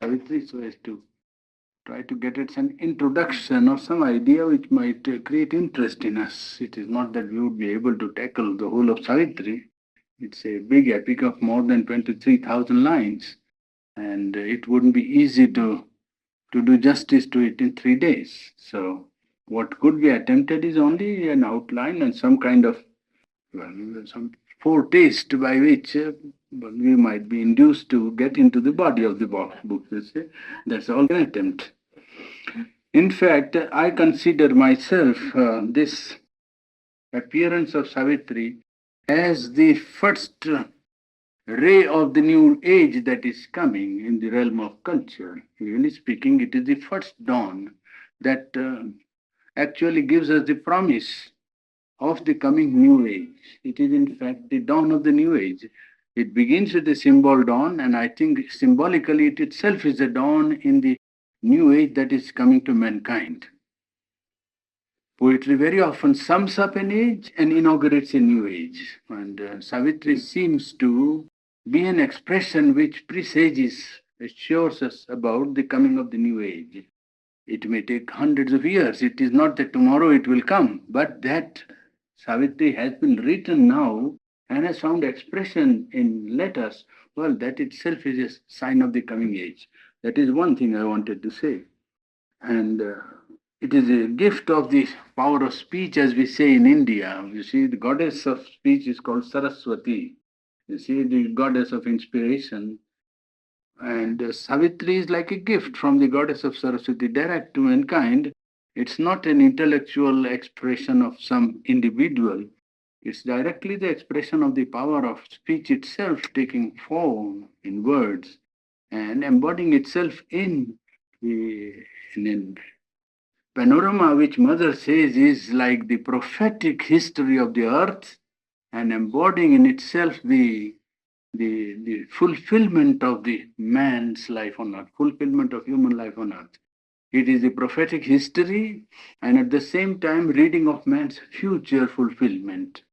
Savitri, so as to try to get at an introduction or some idea which might create interest in us. It is not that we would be able to tackle the whole of Savitri. It's a big epic of more than 23,000 lines, and it wouldn't be easy to do justice to it in 3 days. So, what could be attempted is only an outline and some kind of, well, some foretaste by which we might be induced to get into the body of the book. You see. That's all an attempt. In fact, I consider myself this appearance of Savitri as the first ray of the new age that is coming in the realm of culture. Really speaking, it is the first dawn that actually gives us the promise of the coming new age. It is, in fact, the dawn of the new age. It begins with the symbol dawn, and I think symbolically it itself is a dawn in the new age that is coming to mankind. Poetry very often sums up an age and inaugurates a new age. And Savitri seems to be an expression which presages, assures us about the coming of the new age. It may take hundreds of years. It is not that tomorrow it will come, but that Savitri has been written now and has found expression in letters. Well, that itself is a sign of the coming age. That is one thing I wanted to say. And it is a gift of the power of speech, as we say in India. You see, the goddess of speech is called Saraswati. You see, the goddess of inspiration. And Savitri is like a gift from the goddess of Saraswati direct to mankind. It's not an intellectual expression of some individual. It's directly the expression of the power of speech itself taking form in words and embodying itself in in panorama which Mother says is like the prophetic history of the earth and embodying in itself the fulfillment of the man's life on earth, fulfillment of human life on earth. It is the prophetic history and at the same time reading of man's future fulfillment.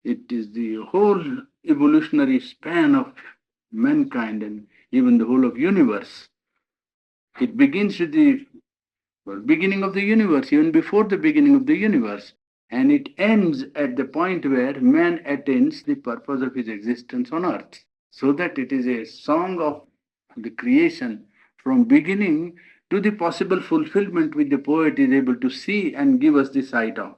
It is the whole evolutionary span of mankind and even the whole of universe. It begins with the beginning of the universe, even before the beginning of the universe, and it ends at the point where man attains the purpose of his existence on earth. So that it is a song of the creation from beginning to the possible fulfillment which the poet is able to see and give us the sight of.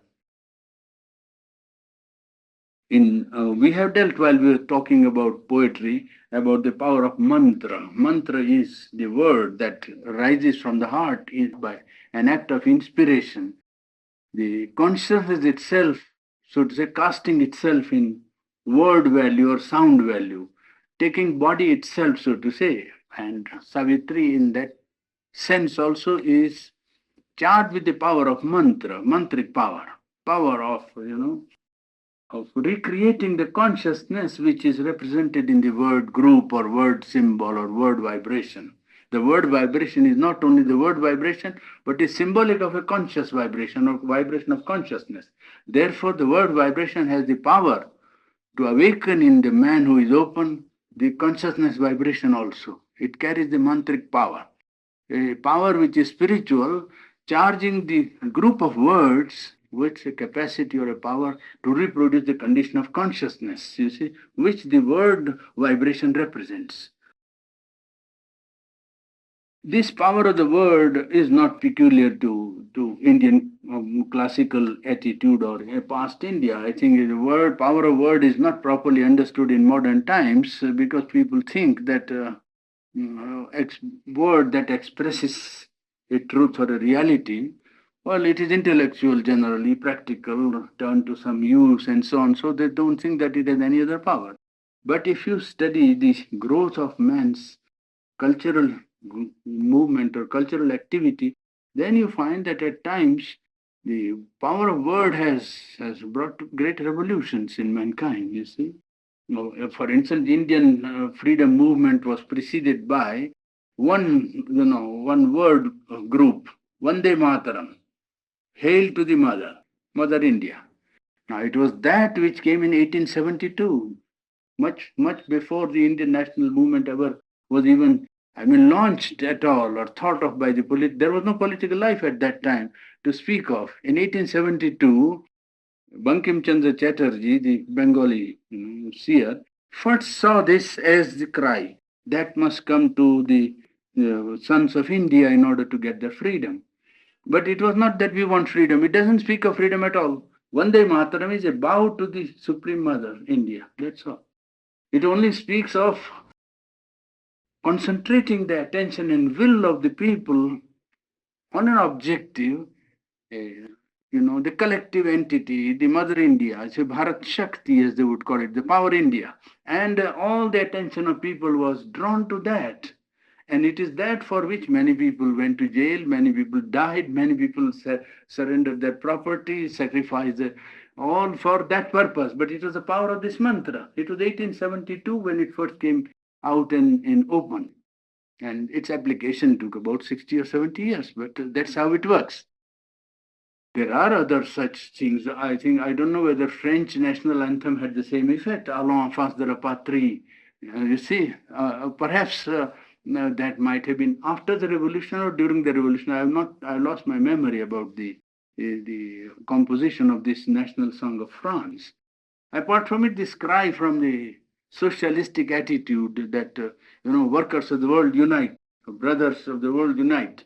We have dealt while we were talking about poetry about the power of mantra. Mantra is the word that rises from the heart is by an act of inspiration. The consciousness itself, so to say, casting itself in word value or sound value, taking body itself, so to say. And Savitri, in that sense, also is charged with the power of mantra, mantric power, power of recreating the consciousness which is represented in the word group or word symbol or word vibration. The word vibration is not only the word vibration, but is symbolic of a conscious vibration or vibration of consciousness. Therefore, the word vibration has the power to awaken in the man who is open the consciousness vibration also. It carries the mantric power, a power which is spiritual, charging the group of words with a capacity or a power to reproduce the condition of consciousness, you see, which the word vibration represents. This power of the word is not peculiar to Indian classical attitude or past India. I think the word power of word is not properly understood in modern times because people think that word that expresses a truth or a reality, well, it is intellectual generally, practical, turned to some use and so on, so they don't think that it has any other power. But if you study the growth of man's cultural movement or cultural activity, then you find that at times the power of word has brought great revolutions in mankind, you see. For instance, the Indian freedom movement was preceded by one word group, Vande Mataram, Hail to the Mother, Mother India. Now it was that which came in 1872, much before the Indian national movement ever was even launched at all or thought of by the there was no political life at that time to speak of. In 1872, Bankim Chandra Chatterjee, the Bengali seer, first saw this as the cry that must come to the sons of India in order to get their freedom. But it was not that we want freedom. It doesn't speak of freedom at all. Vande Mataram is a bow to the Supreme Mother, India. That's all. It only speaks of concentrating the attention and will of the people on an objective, the collective entity, the Mother India, so Bharat Shakti, as they would call it, the Power India. And all the attention of people was drawn to that. And it is that for which many people went to jail, many people died, many people surrendered their property, sacrificed all for that purpose. But it was the power of this mantra. It was 1872 when it first came out in open. And its application took about 60 or 70 years, but that's how it works. There are other such things. I don't know whether French national anthem had the same effect. Allons enfants de la patrie. You see, perhaps that might have been after the revolution or during the revolution. I lost my memory about the composition of this national song of France. Apart from it, this cry from the socialistic attitude that workers of the world unite, brothers of the world unite.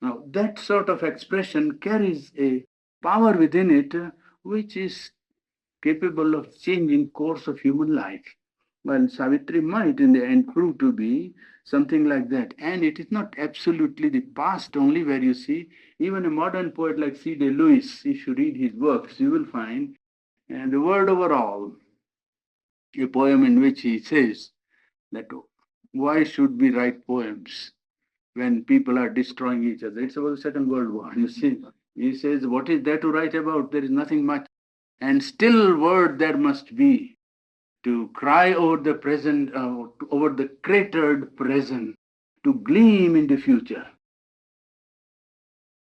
Now, that sort of expression carries a power within it which is capable of changing course of human life. Well, Savitri might in the end prove to be something like that. And it is not absolutely the past only where you see, even a modern poet like C.D. Lewis, if you read his works, you will find the word overall, a poem in which he says that why should we write poems when people are destroying each other? It's about the Second World War, you see. He says, what is there to write about? There is nothing much. And still word there must be to cry over the present, over the cratered present, to gleam in the future.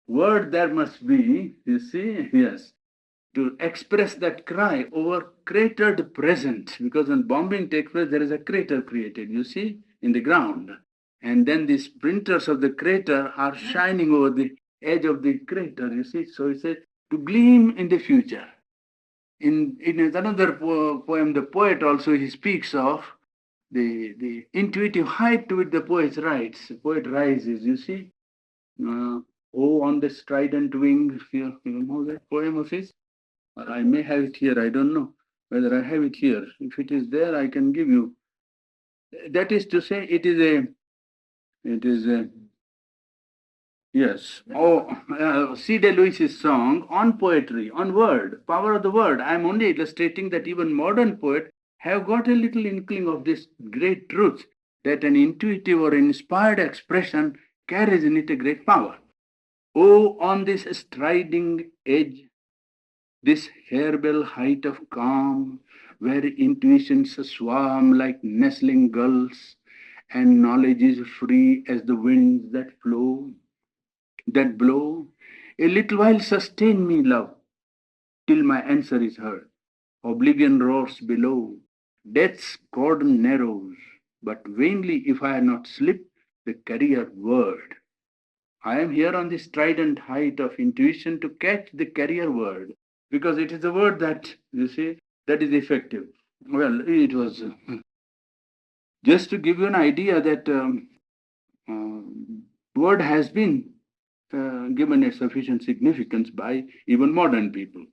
Word there must be, you see, yes, to express that cry over cratered present, because when bombing takes place, there is a crater created, you see, in the ground. And then the splinters of the crater are shining over the edge of the crater, you see. So he said, to gleam in the future. In another poem, the poet also, he speaks of the intuitive height to which the poet writes. The poet rises, you see. Oh, on the strident wing, you know that poem of his? Or I may have it here, I don't know whether I have it here. If it is there, I can give you. That is to say, it is a, yes. Oh, C.D. Lewis's song on poetry, on word, power of the word. I am only illustrating that even modern poets have got a little inkling of this great truth, that an intuitive or inspired expression carries in it a great power. Oh, on this striding edge, this harebell height of calm, where intuitions swarm like nestling gulls, and knowledge is free as the winds that blow. A little while sustain me, love, till my answer is heard. Oblivion roars below, death's cordon narrows, but vainly if I have not slipped the carrier word. I am here on the strident height of intuition to catch the carrier word, because it is the word that, you see, that is effective. Well, it was just to give you an idea that word has been given a sufficient significance by even modern people.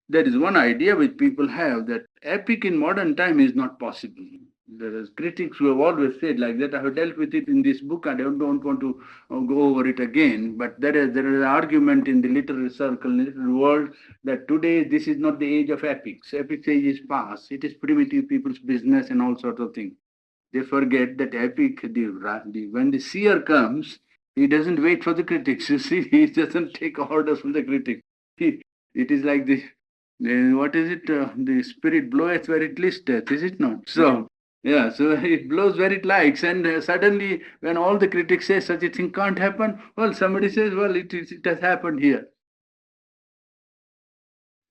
There is one idea which people have, that epic in modern time is not possible. There is critics who have always said like that. I have dealt with it in this book. I don't want to go over it again. But there is an argument in the literary circle, in the literary world, that today this is not the age of epics. Epics age is past. It is primitive people's business and all sorts of things. They forget that epic, when the seer comes, he doesn't wait for the critics. You see, he doesn't take orders from the critics. It is like this. What is it? The spirit bloweth where it listeth, is it not? So, yeah, so it blows where it likes, and suddenly, when all the critics say such a thing can't happen, well, somebody says, well, it has happened here.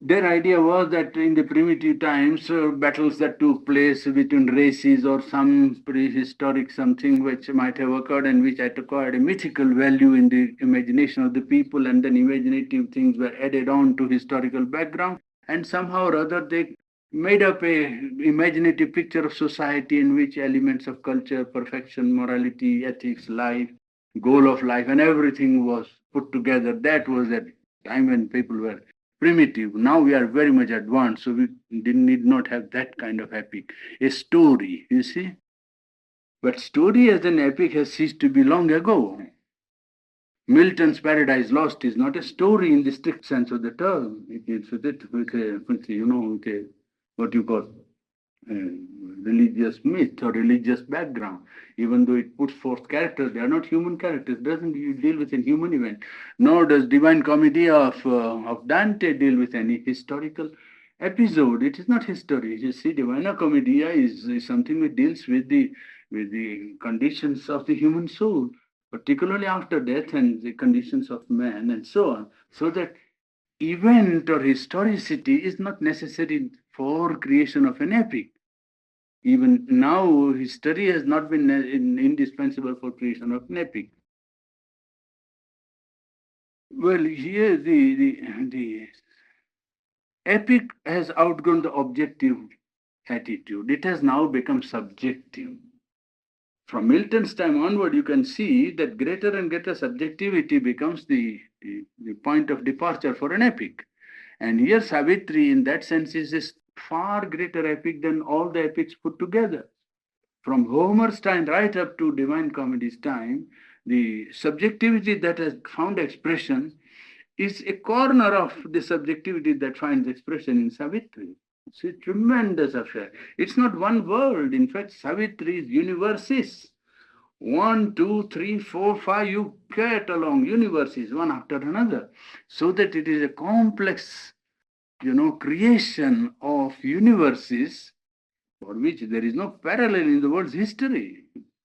Their idea was that in the primitive times, battles that took place between races or some prehistoric something which might have occurred and which had acquired a mythical value in the imagination of the people, and then imaginative things were added on to historical background, and somehow or other they made up a imaginative picture of society in which elements of culture, perfection, morality, ethics, life, goal of life, and everything was put together. That was that time when people were primitive. Now we are very much advanced, so we need not have that kind of epic. A story, you see. But story as an epic has ceased to be long ago. Milton's Paradise Lost is not a story in the strict sense of the term. It is with a what you call religious myth or religious background. Even though it puts forth characters, they are not human characters. Doesn't deal with a human event. Nor does Divine Comedy of Dante deal with any historical episode. It is not history. You see, Divina Commedia is something that deals with the conditions of the human soul, particularly after death and the conditions of man and so on. So that event or historicity is not necessary for creation of an epic. Even now, history has not been indispensable for creation of an epic. Well, here the epic has outgrown the objective attitude. It has now become subjective. From Milton's time onward, you can see that greater and greater subjectivity becomes the point of departure for an epic. And here, Savitri, in that sense, is a far greater epic than all the epics put together. From Homer's time right up to Divine Comedy's time, the subjectivity that has found expression is a corner of the subjectivity that finds expression in Savitri. It's a tremendous affair. It's not one world. In fact, Savitri is universes. 1, 2, 3, 4, 5, you get along universes one after another. So that it is a complex, creation of universes for which there is no parallel in the world's history,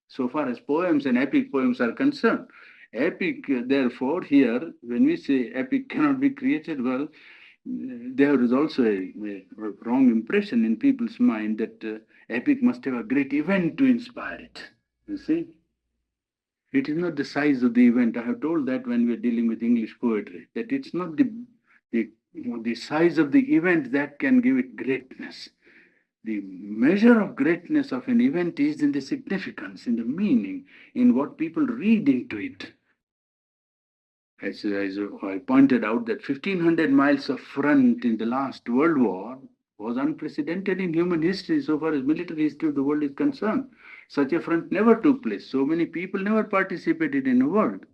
so far as poems and epic poems are concerned. Epic, therefore, here, when we say epic cannot be created, well, there is also a wrong impression in people's mind that epic must have a great event to inspire it. You see? It is not the size of the event. I have told that when we are dealing with English poetry, that it's not the size of the event that can give it greatness. The measure of greatness of an event is in the significance, in the meaning, in what people read into it. As I pointed out, that 1,500 miles of front in the last World War was unprecedented in human history so far as military history of the world is concerned. Such a front never took place. So many people never participated in a world.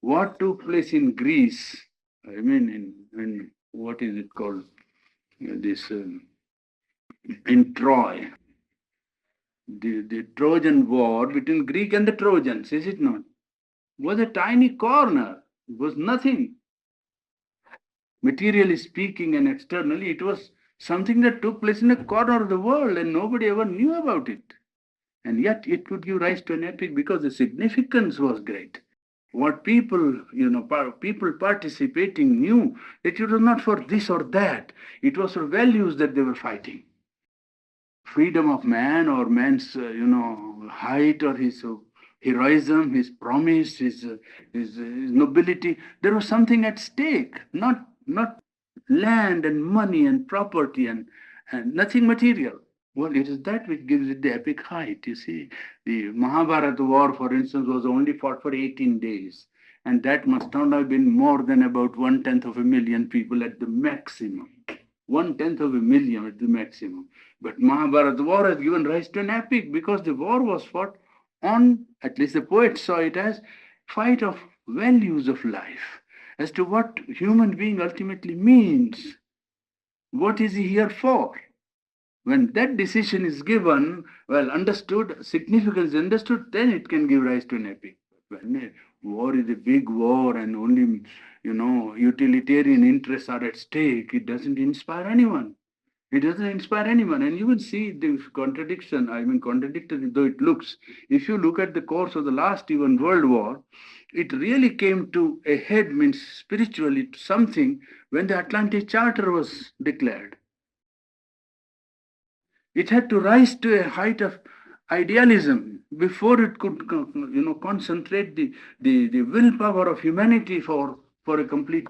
What took place in Greece, I mean, in what is it called? This in Troy, the Trojan War between Greek and the Trojans, is it not? Was a tiny corner. It was nothing. Materially speaking and externally, it was something that took place in a corner of the world and nobody ever knew about it. And yet it could give rise to an epic because the significance was great. What people, people participating knew that it was not for this or that. It was for values that they were fighting. Freedom of man or man's, height or his heroism, his promise, his nobility. There was something at stake, not land and money and property and nothing material. Well, it is that which gives it the epic height. You see, the Mahabharata war, for instance, was only fought for 18 days. And that must not have been more than about 1/10 of a million people at the maximum. 1/10 of a million at the maximum. But Mahabharata war has given rise to an epic because the war was fought on, at least the poets saw it as, fight of values of life, as to what human being ultimately means. What is he here for? When that decision is given, well understood, significance understood, then it can give rise to an epic. When a war is a big war and only, utilitarian interests are at stake, it doesn't inspire anyone. It doesn't inspire anyone. And you will see the contradiction, contradictory though it looks. If you look at the course of the last even World War, it really came to a head, means spiritually, to something when the Atlantic Charter was declared. It had to rise to a height of idealism before it could, concentrate the willpower of humanity for a complete,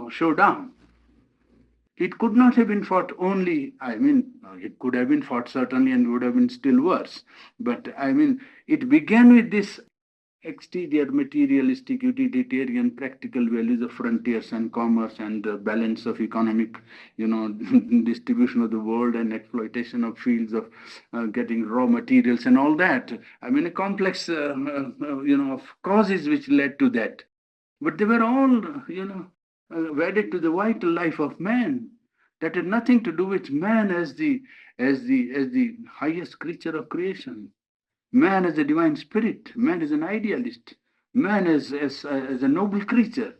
showdown. It could not have been fought only, it could have been fought certainly and would have been still worse. But it began with this exterior materialistic utilitarian practical values of frontiers and commerce and the balance of economic distribution of the world and exploitation of fields of getting raw materials and all that. A complex of causes which led to that, but they were all wedded to the vital life of man. That had nothing to do with man as the highest creature of creation. Man is a divine spirit. Man is an idealist. Man is a noble creature.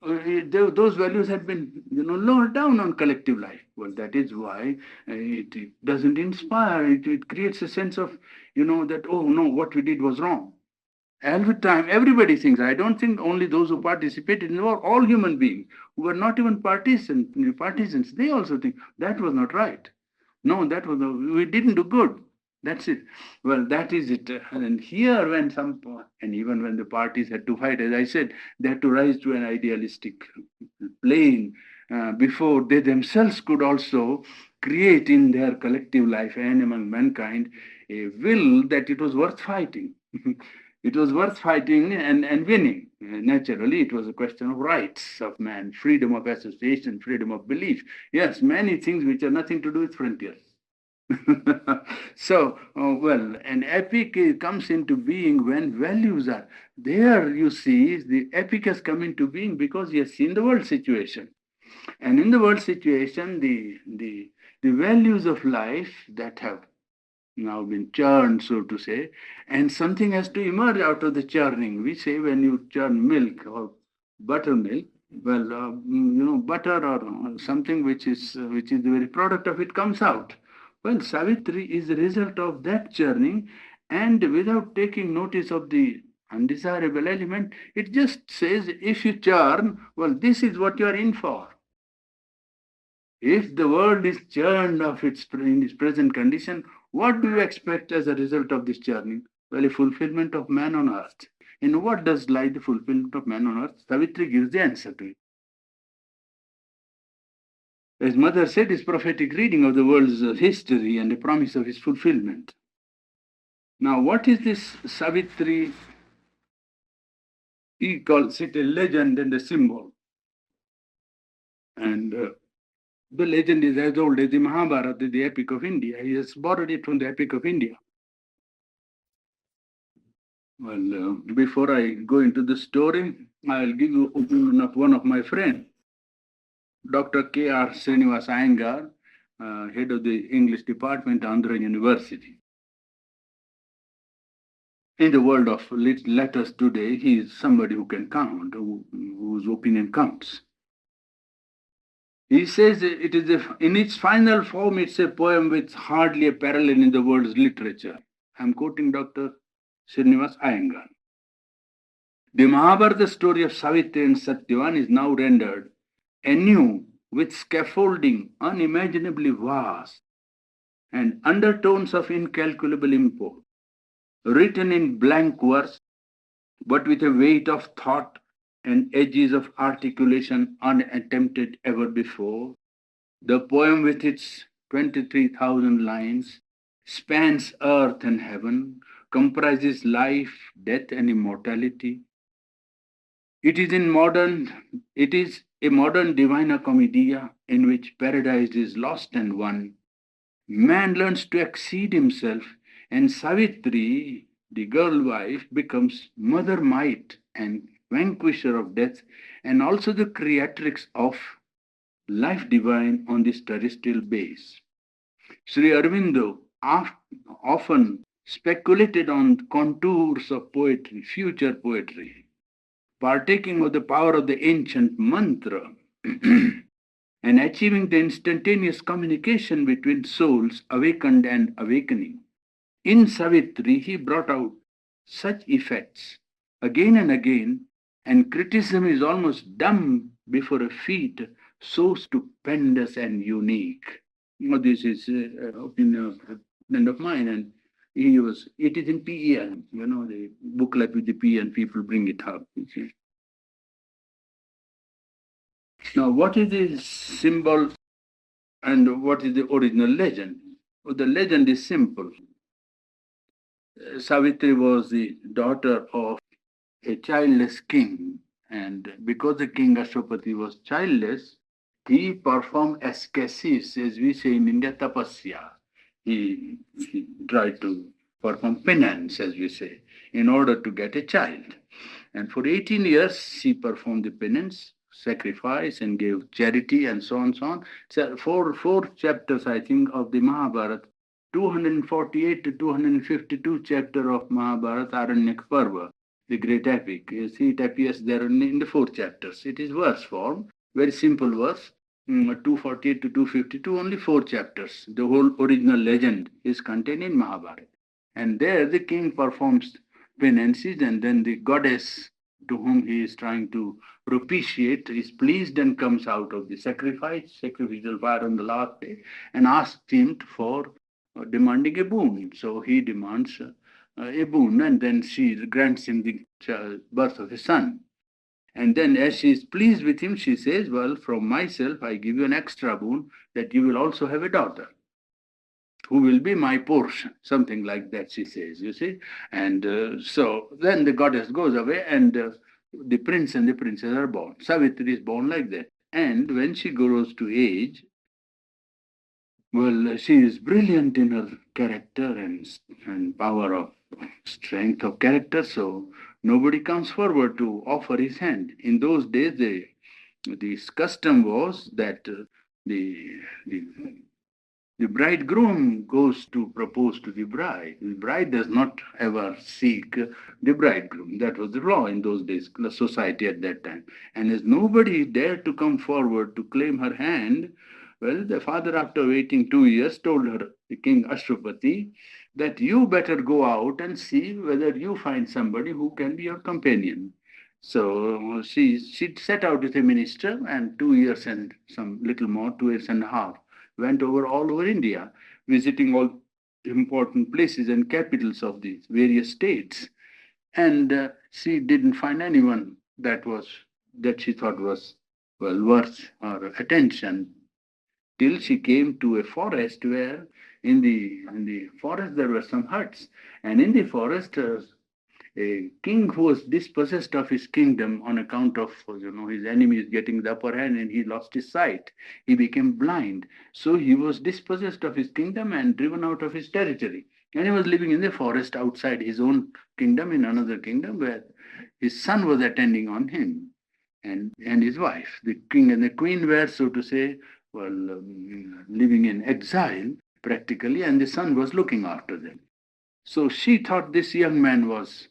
Those values had been, lowered down on collective life. Well, that is why it doesn't inspire. It creates a sense of, that, oh no, what we did was wrong. Every time, everybody thinks. I don't think only those who participated in the war, all human beings who were not even partisans, they also think that was not right. No, we didn't do good. That's it. Well, that is it. And here, and even when the parties had to fight, as I said, they had to rise to an idealistic plane before they themselves could also create in their collective life and among mankind a will that it was worth fighting. It was worth fighting and winning. Naturally, it was a question of rights of man, freedom of association, freedom of belief. Yes, many things which have nothing to do with frontiers. So, an epic comes into being when values are there. You see, the epic has come into being because he has seen the world situation. And in the world situation, the values of life that have now been churned, so to say, and something has to emerge out of the churning. We say when you churn milk or buttermilk, butter or something which is the very product of it comes out. Well, Savitri is the result of that churning, and without taking notice of the undesirable element, it just says, if you churn, well, this is what you are in for. If the world is churned in its present condition, what do you expect as a result of this churning? Well, a fulfillment of man on earth. In what does lie the fulfillment of man on earth? Savitri gives the answer to it. As Mother said, is prophetic reading of the world's history and the promise of its fulfillment. Now, what is this Savitri? He calls it a legend and a symbol. And the legend is as old as the Mahabharata, the epic of India. He has borrowed it from the epic of India. Well, before I go into the story, I'll give you opinion of one of my friends, Dr. K.R. Srinivas Iyengar, head of the English department, Andhra University. In the world of letters today, he is somebody who can count, whose opinion counts. He says it is in its final form, it's a poem with hardly a parallel in the world's literature. I'm quoting Dr. Srinivas Iyengar. The Mahabharata story of Savitri and Satyavan is now rendered anew with scaffolding unimaginably vast and undertones of incalculable import, written in blank verse, but with a weight of thought and edges of articulation unattempted ever before. The poem, with its 23,000 lines, spans earth and heaven, comprises life, death, and immortality. It is a modern Divina Commedia in which paradise is lost and won. Man learns to exceed himself, and Savitri, the girl wife, becomes mother might and vanquisher of death, and also the creatrix of life divine on this terrestrial base. Sri Aurobindo often speculated on contours of poetry, future poetry, partaking of the power of the ancient mantra. and achieving the instantaneous communication between souls awakened and awakening. In Savitri, he brought out such effects again and again, and criticism is almost dumb before a feat so stupendous and unique. This is opinion of a friend of mine, and it is in PEN, the booklet with the PEN, people bring it up. You see. Now, what is the symbol and what is the original legend? Well, the legend is simple. Savitri was the daughter of a childless king, and because the king Ashwapati was childless, he performed ascesis, as we say in India, tapasya. He tried to perform penance, as we say, in order to get a child. And for 18 years, she performed the penance, sacrifice, and gave charity, and so on, so on. So four chapters, I think, of the Mahabharata, 248 to 252 chapter of Mahabharata Aranyak Parva, the great epic. You see, it appears there in the four chapters. It is verse form, very simple verse. 248 to 252, only four chapters. The whole original legend is contained in Mahabharata. And there the king performs penances, and then the goddess to whom he is trying to propitiate is pleased and comes out of the sacrificial fire on the last day, and asks him for demanding a boon. So he demands a boon, and then she grants him the birth of a son. And then, as she is pleased with him, she says, well, from myself, I give you an extra boon that you will also have a daughter who will be my portion, something like that, she says, you see. And so then the goddess goes away, and the prince and the princess are born. Savitri is born like that. And when she grows to age, well, she is brilliant in her character and power of strength of character, so nobody comes forward to offer his hand. In those days, this custom was that the the bridegroom goes to propose to the bride. The bride does not ever seek the bridegroom. That was the law in those days, the society at that time. And as nobody dared to come forward to claim her hand, well, the father, after waiting 2 years, told her, the king Ashwapati, that you better go out and see whether you find somebody who can be your companion. So she set out with a minister, and 2 years and some little more, 2 years and a half, went all over India, visiting all important places and capitals of the various states. And she didn't find anyone that she thought was well worth her attention, till she came to a forest where in the forest there were some huts, and in the forest a king who was dispossessed of his kingdom on account of his enemies getting the upper hand, and he lost his sight. He became blind, so he was dispossessed of his kingdom and driven out of his territory, and he was living in the forest outside his own kingdom, in another kingdom where his son was attending on him, and his wife. The king and the queen were, so to say, well, living in exile practically, and the son was looking after them. So she thought this young man was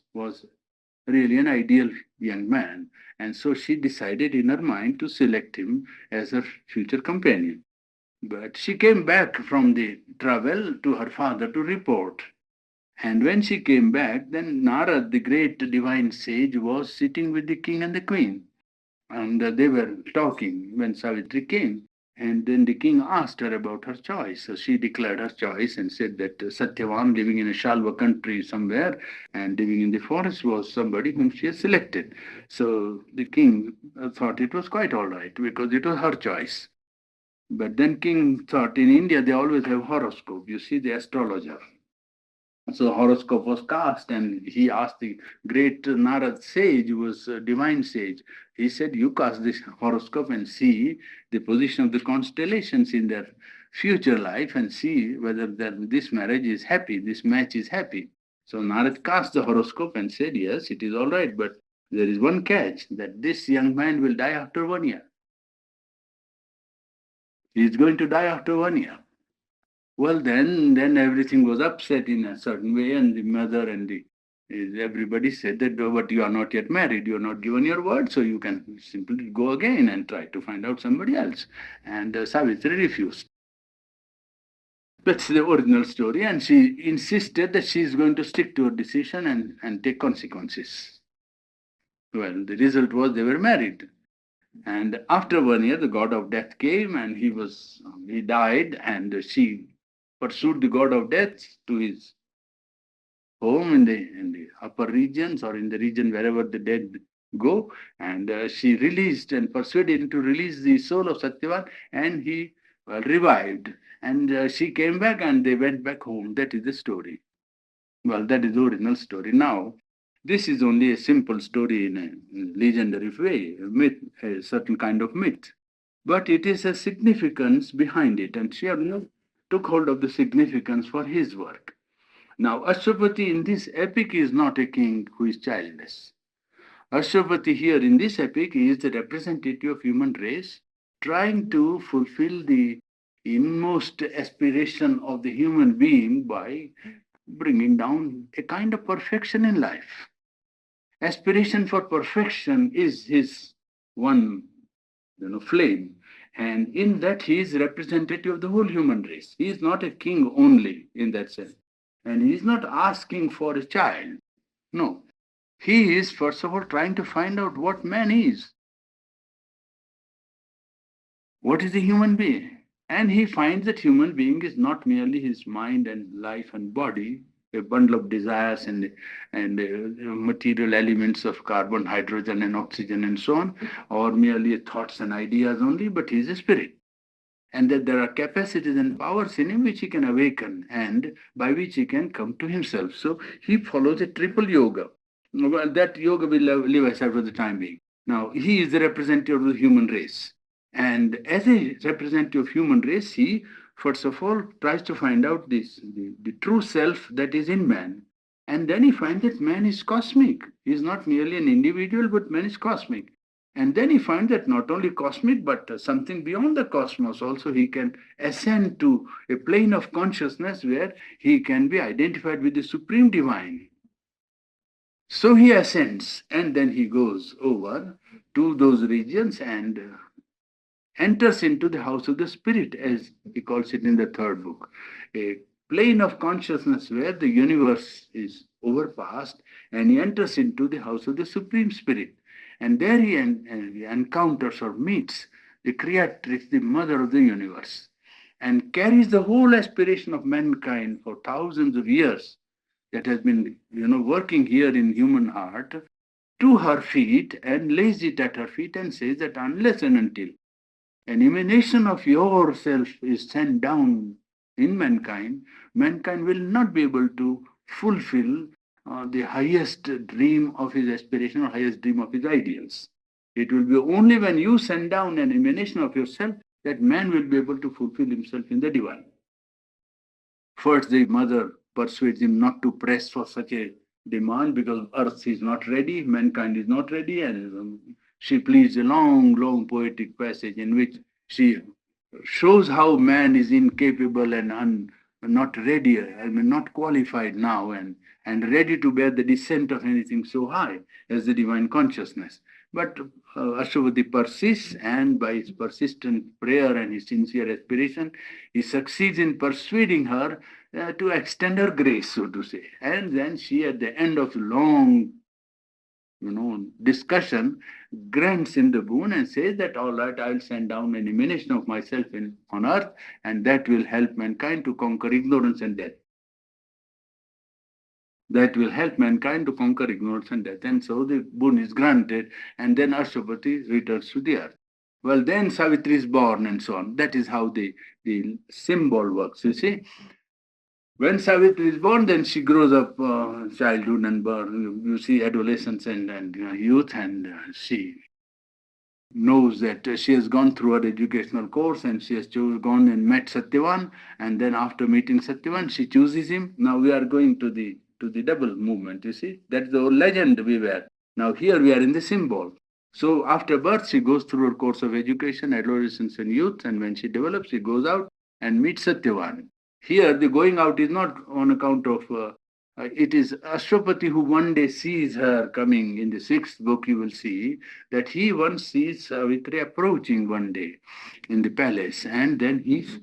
really an ideal young man, and so she decided in her mind to select him as her future companion. But she came back from the travel to her father to report. And when she came back, then Narad, the great divine sage, was sitting with the king and the queen. And they were talking when Savitri came. And then the king asked her about her choice. So she declared her choice and said that Satyavan, living in a Shalva country somewhere and living in the forest, was somebody whom she had selected. So the king thought it was quite all right because it was her choice. But then king thought, in India they always have horoscope. You see, the astrologer. So horoscope was cast, and he asked the great Narad sage, who was a divine sage. He said, "You cast this horoscope and see the position of the constellations in their future life, and see whether this marriage is happy, this match is happy." So Narad cast the horoscope and said, "Yes, it is all right, but there is one catch, that this young man will die after 1 year. He is going to die after 1 year." Well, then everything was upset in a certain way, and the mother and the Everybody said that, "Oh, but you are not yet married, you are not given your word, so you can simply go again and try to find out somebody else." And Savitri refused. That's the original story, and she insisted that she is going to stick to her decision and take consequences. Well, the result was they were married. And after 1 year, the god of death came, and he died, and she pursued the god of death to his home in the upper regions, or in the region wherever the dead go, and she released and persuaded him to release the soul of Satyavan, and he revived. And she came back, and they went back home. That is the story. Well, that is the original story. Now, this is only a simple story in a legendary way, a myth, a certain kind of myth. But it is a significance behind it, and Sri Aurobindo took hold of the significance for his work. Now, Ashwapati in this epic is not a king who is childless. Ashwapati here in this epic is the representative of human race trying to fulfill the inmost aspiration of the human being by bringing down a kind of perfection in life. Aspiration for perfection is his one flame. And in that, he is representative of the whole human race. He is not a king only in that sense. And he is not asking for a child. No. He is, first of all, trying to find out what man is. What is a human being? And he finds that human being is not merely his mind and life and body, a bundle of desires and material elements of carbon, hydrogen, and oxygen, and so on, or merely thoughts and ideas only, but he is a spirit. And that there are capacities and powers in him which he can awaken and by which he can come to himself. So he follows a triple yoga. Well, that yoga will leave aside for the time being. Now, he is the representative of the human race. And as a representative of human race, he, first of all, tries to find out the true self that is in man. And then he finds that man is cosmic. He is not merely an individual, but man is cosmic. And then he finds that not only cosmic, but something beyond the cosmos also, he can ascend to a plane of consciousness where he can be identified with the supreme divine. So he ascends, and then he goes over to those regions and enters into the house of the spirit, as he calls it in the third book, a plane of consciousness where the universe is overpassed, and he enters into the house of the supreme spirit. And there he encounters or meets the creatrix, the mother of the universe, and carries the whole aspiration of mankind for thousands of years that has been, working here in human heart to her feet, and lays it at her feet and says that unless and until an emanation of yourself is sent down in mankind, mankind will not be able to fulfill the highest dream of his aspiration or highest dream of his ideals. It will be only when you send down an emanation of yourself that man will be able to fulfill himself in the divine. First, the mother persuades him not to press for such a demand because earth is not ready, mankind is not ready, and she pleads a long, long poetic passage in which she shows how man is incapable and not ready, not qualified now, and ready to bear the descent of anything so high as the divine consciousness. But Ashwapati persists, and by his persistent prayer and his sincere aspiration, he succeeds in persuading her to extend her grace, so to say. And then she, at the end of long discussion, grants him the boon and says that, all right, I'll send down an emanation of myself on earth, and that will help mankind to conquer ignorance and death. That will help mankind to conquer ignorance and death. And so the boon is granted, and then Ashwapati returns to the earth. Well, then Savitri is born, and so on. That is how the symbol works, you see. When Savitri is born, then she grows up, childhood and birth, you see, adolescence and youth, and she knows that she has gone through her educational course, and she has gone and met Satyavan, and then after meeting Satyavan, she chooses him. Now we are going to the double movement, you see. That's the old legend we were. Now here we are in the symbol. So after birth, she goes through her course of education, adolescence and youth, and when she develops, she goes out and meets Satyavan. Here, the going out is not on account of It is Ashwapati who one day sees her coming. In the sixth book, you will see that he once sees Savitri approaching one day in the palace, and then he's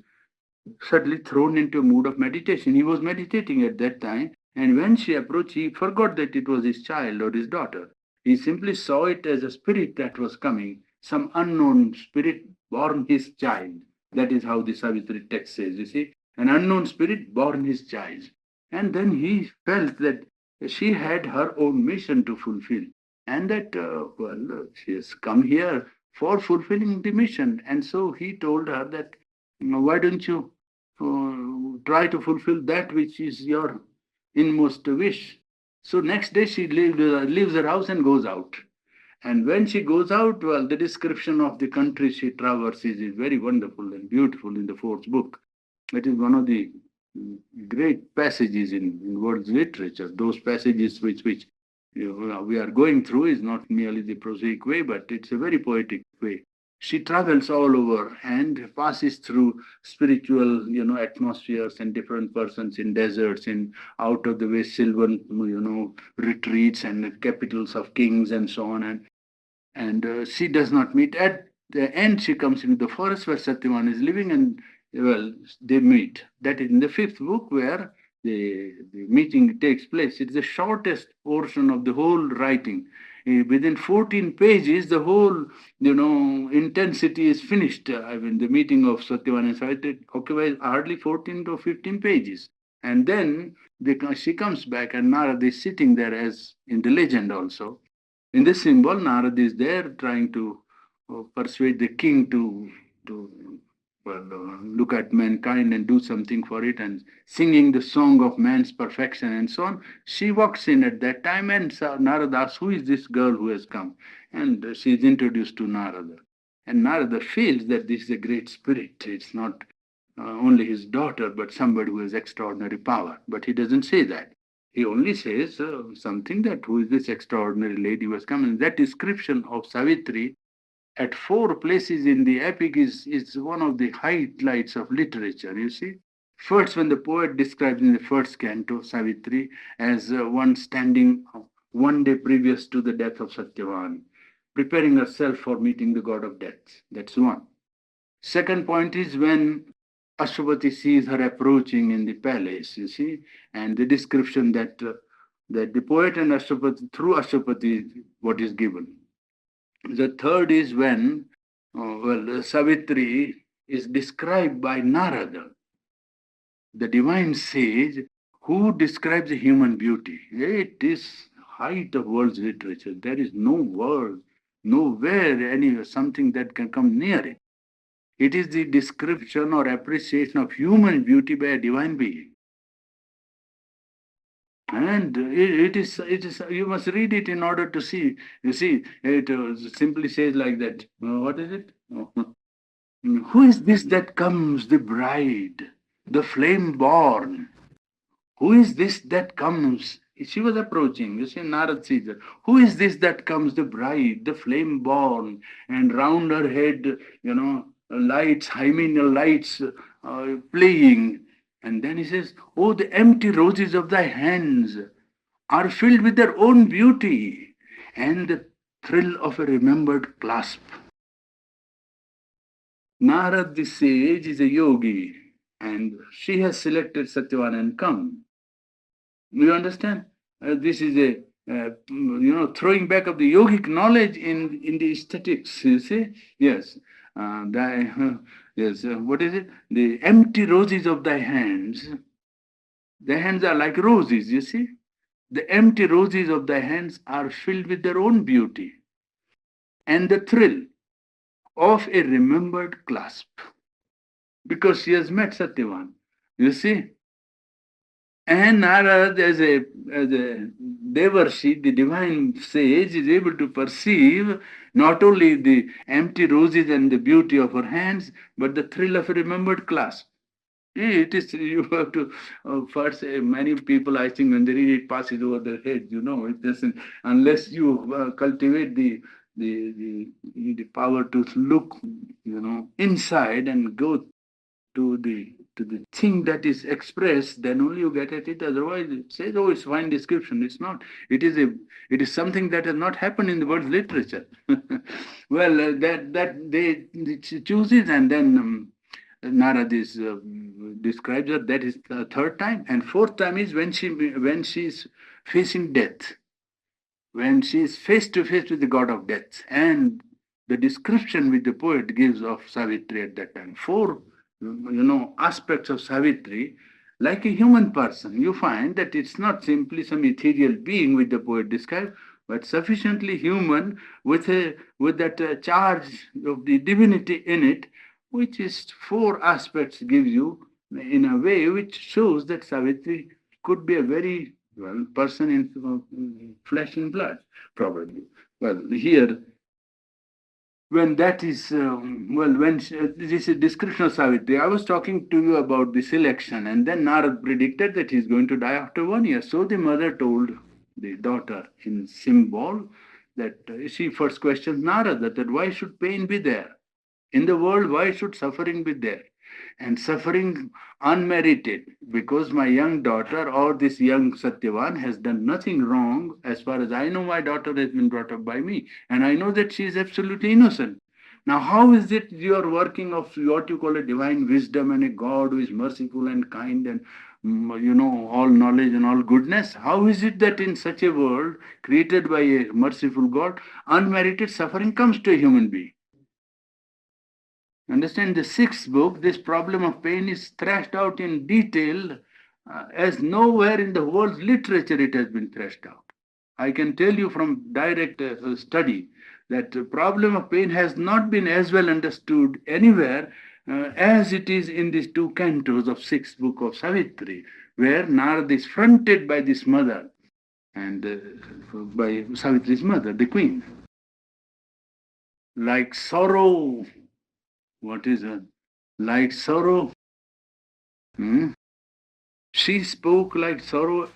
suddenly thrown into a mood of meditation. He was meditating at that time, and when she approached, he forgot that it was his child or his daughter. He simply saw it as a spirit that was coming, some unknown spirit born his child. That is how the Savitri text says, you see, an unknown spirit born his child. And then he felt that she had her own mission to fulfill, and that, she has come here for fulfilling the mission. And so he told her that, why don't you try to fulfill that which is your inmost wish? So next day she leaves her house and goes out. And when she goes out, well, the description of the country she traverses is very wonderful and beautiful in the fourth book. It is one of the great passages in world literature. Those passages which we are going through is not merely the prosaic way, but it's a very poetic way. She travels all over and passes through spiritual, atmospheres and different persons in deserts, in out of the way sylvan, retreats and capitals of kings and so on. And she does not meet. At the end, she comes into the forest where Satyavan is living, and well, they meet. That is in the fifth book where the meeting takes place. It's the shortest portion of the whole writing. Within 14 pages, the whole, intensity is finished. I mean, the meeting of Satyavan and Savitri occupies hardly 14 to 15 pages. And then she comes back, and Narad is sitting there, as in the legend also. In this symbol, Narad is there trying to persuade the king to look at mankind and do something for it, and singing the song of man's perfection and so on. She walks in at that time, and Narada asks, "Who is this girl who has come?" And she is introduced to Narada. And Narada feels that this is a great spirit. It's not only his daughter, but somebody who has extraordinary power. But he doesn't say that. He only says something that who is this extraordinary lady who has come. And that description of Savitri at four places in the epic is one of the highlights of literature, you see. First, when the poet describes in the first canto Savitri as one standing one day previous to the death of Satyavan, preparing herself for meeting the god of death. That's one. Second point is when Ashwapati sees her approaching in the palace, you see, and the description that the poet and Ashwapati, through Ashwapati, what is given. The third is when, Savitri is described by Narada, the divine sage, who describes the human beauty. It is height of world's literature. There is no word, nowhere any something that can come near it. It is the description or appreciation of human beauty by a divine being. And it is, you must read it in order to see. You see, it simply says like that. What is it? Who is this that comes, the bride, the flame born? Who is this that comes? She was approaching. You see, Narad sees her. Who is this that comes, the bride, the flame born, and round her head, lights, hymeneal lights playing. And then he says, "Oh, the empty roses of thy hands are filled with their own beauty and the thrill of a remembered clasp." Narad, the sage, is a yogi, and she has selected Satyavan and come. You understand? This is a throwing back of the yogic knowledge in the aesthetics. You see? Yes. Yes. What is it? The empty roses of thy hands. The hands are like roses. You see? The empty roses of thy hands are filled with their own beauty and the thrill of a remembered clasp, because she has met Satyavan. You see? And Narad, as a Devarshi, the divine sage, is able to perceive not only the empty roses and the beauty of her hands, but the thrill of a remembered clasp. It is, you have to first, many people, I think, when they read it, passes over their head. It doesn't, unless you cultivate the power to look, inside and go to to the thing that is expressed, then only you get at it. Otherwise, it says, "Oh, it's fine description." It's not. It is something that has not happened in the world's literature. Well, that they chooses, and then Narad is describes her. That is the third time, and fourth time is when she is facing death, when she is face to face with the god of death, and the description which the poet gives of Savitri at that time. Four, aspects of Savitri, like a human person. You find that it's not simply some ethereal being which the poet describes, but sufficiently human with that charge of the divinity in it, which is four aspects gives you in a way which shows that Savitri could be a very well person in flesh and blood, probably. Well, here when that is this is description of Savitri. I was talking to you about the selection, and then Narad predicted that he's going to die after 1 year. So the mother told the daughter in symbol that she first questions Narad that why should pain be there in the world? Why should suffering be there? And suffering unmerited, because my young daughter or this young Satyavan has done nothing wrong. As far as I know, my daughter has been brought up by me, and I know that she is absolutely innocent. Now, how is it you are working of what you call a divine wisdom and a God who is merciful and kind and all knowledge and all goodness? How is it that in such a world created by a merciful God, unmerited suffering comes to a human being? Understand, the sixth book, this problem of pain is thrashed out in detail as nowhere in the world's literature it has been thrashed out. I can tell you from direct study that the problem of pain has not been as well understood anywhere as it is in these two cantos of sixth book of Savitri, where Narad is fronted by this mother and by Savitri's mother, the queen. Like sorrow, what is it? Like sorrow. She spoke like sorrow.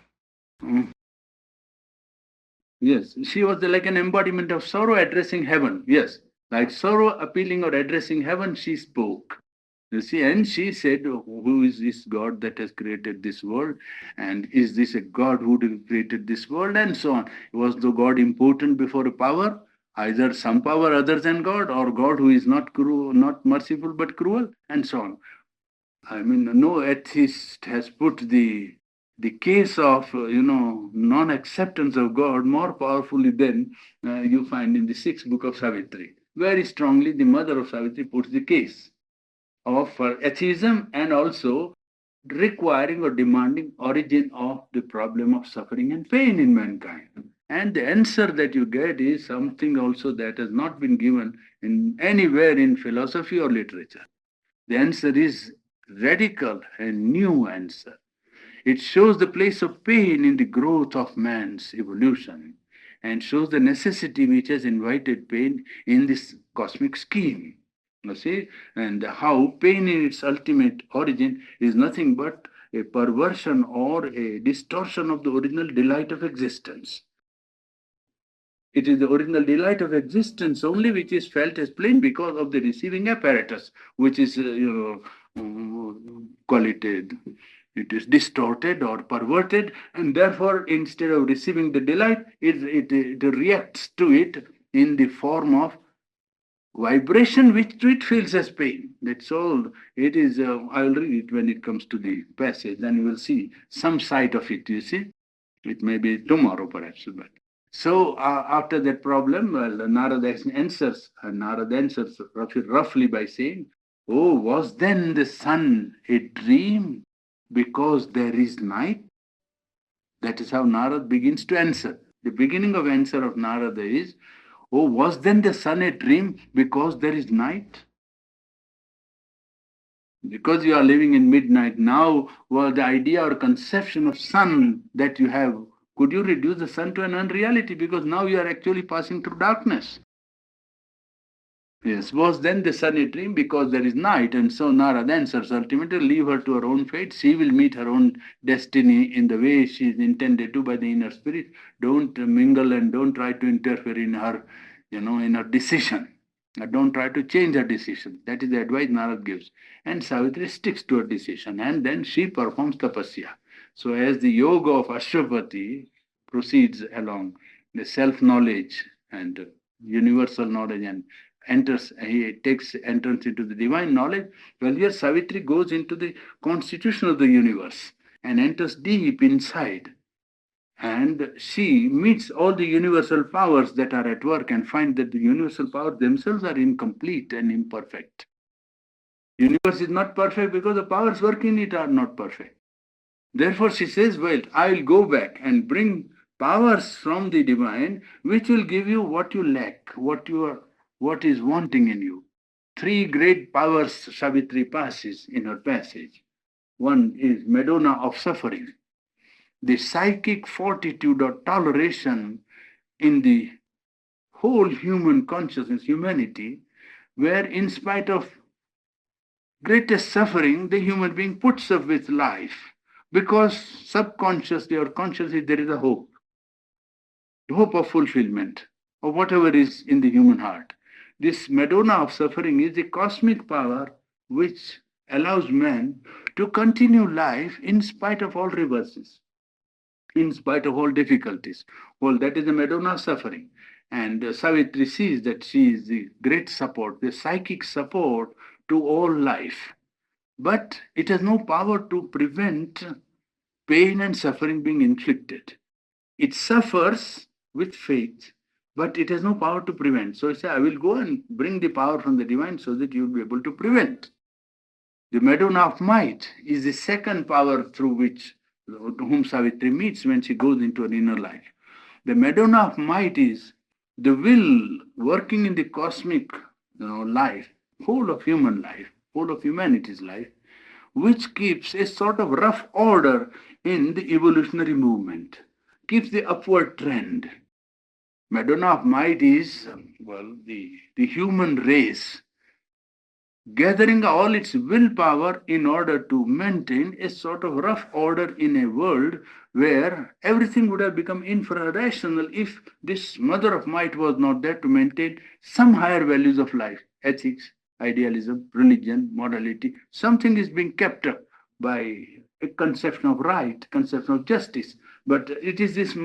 Yes, she was like an embodiment of sorrow addressing heaven. Yes, like sorrow appealing or addressing heaven, she spoke. You see, and she said, "Who is this God that has created this world? And is this a God who created this world?" And so on. Was the God important before a power? Either some power other than God, or God who is not cruel, not merciful but cruel, and so on. I mean, no atheist has put the case of non-acceptance of God more powerfully than you find in the sixth book of Savitri. Very strongly, the mother of Savitri puts the case of atheism and also requiring or demanding origin of the problem of suffering and pain in mankind. And the answer that you get is something also that has not been given in anywhere in philosophy or literature. The answer is radical and new answer. It shows the place of pain in the growth of man's evolution and shows the necessity which has invited pain in this cosmic scheme. You see, and how pain in its ultimate origin is nothing but a perversion or a distortion of the original delight of existence. It is the original delight of existence only which is felt as pain because of the receiving apparatus, which is, call it is distorted or perverted, and therefore, instead of receiving the delight, it reacts to it in the form of vibration which it feels as pain. That's all. It is, I will read it when it comes to the passage, then you will see some sight of it, you see. It may be tomorrow perhaps, but. So after that problem, Narada answers roughly by saying, "Oh, was then the sun a dream because there is night?" That is how Narada begins to answer. The beginning of answer of Narada is, "Oh, was then the sun a dream because there is night?" Because you are living in midnight now, well, the idea or conception of sun that you have, could you reduce the sun to an unreality? Because now you are actually passing through darkness. Yes, was then the sun a dream because there is night? And so Narada answers, ultimately leave her to her own fate. She will meet her own destiny in the way she is intended to by the inner spirit. Don't mingle and don't try to interfere in her, in her decision. Don't try to change her decision. That is the advice Narad gives. And Savitri sticks to her decision, and then she performs tapasya. So, as the yoga of Ashwapati proceeds along the self knowledge and universal knowledge and he takes entrance into the divine knowledge. Well, here Savitri goes into the constitution of the universe and enters deep inside, and she meets all the universal powers that are at work and find that the universal powers themselves are incomplete and imperfect. Universe is not perfect because the powers working in it are not perfect. Therefore she says, well, I will go back and bring powers from the divine which will give you what you lack, what is wanting in you. Three great powers Savitri passes in her passage. One is Madonna of suffering, the psychic fortitude or toleration in the whole human consciousness, humanity, where in spite of greatest suffering, the human being puts up with life because subconsciously or consciously there is a hope, the hope of fulfillment of whatever is in the human heart. This Madonna of suffering is the cosmic power which allows man to continue life in spite of all reverses, in spite of all difficulties. Well, that is the Madonna of suffering. And Savitri sees that she is the great support, the psychic support to all life. But it has no power to prevent pain and suffering being inflicted. It suffers with faith, but it has no power to prevent. So I say, I will go and bring the power from the divine so that you will be able to prevent. The Madonna of might is the second power through which whom Savitri meets when she goes into her inner life. The Madonna of might is the will working in the cosmic life, whole of human life, whole of humanity's life, which keeps a sort of rough order in the evolutionary movement, keeps the upward trend. Madonna of might is, the human race gathering all its willpower in order to maintain a sort of rough order in a world where everything would have become infra-rational if this mother of might was not there to maintain some higher values of life, ethics, idealism, religion, morality. Something is being kept up by a conception of right, conception of justice. But it is this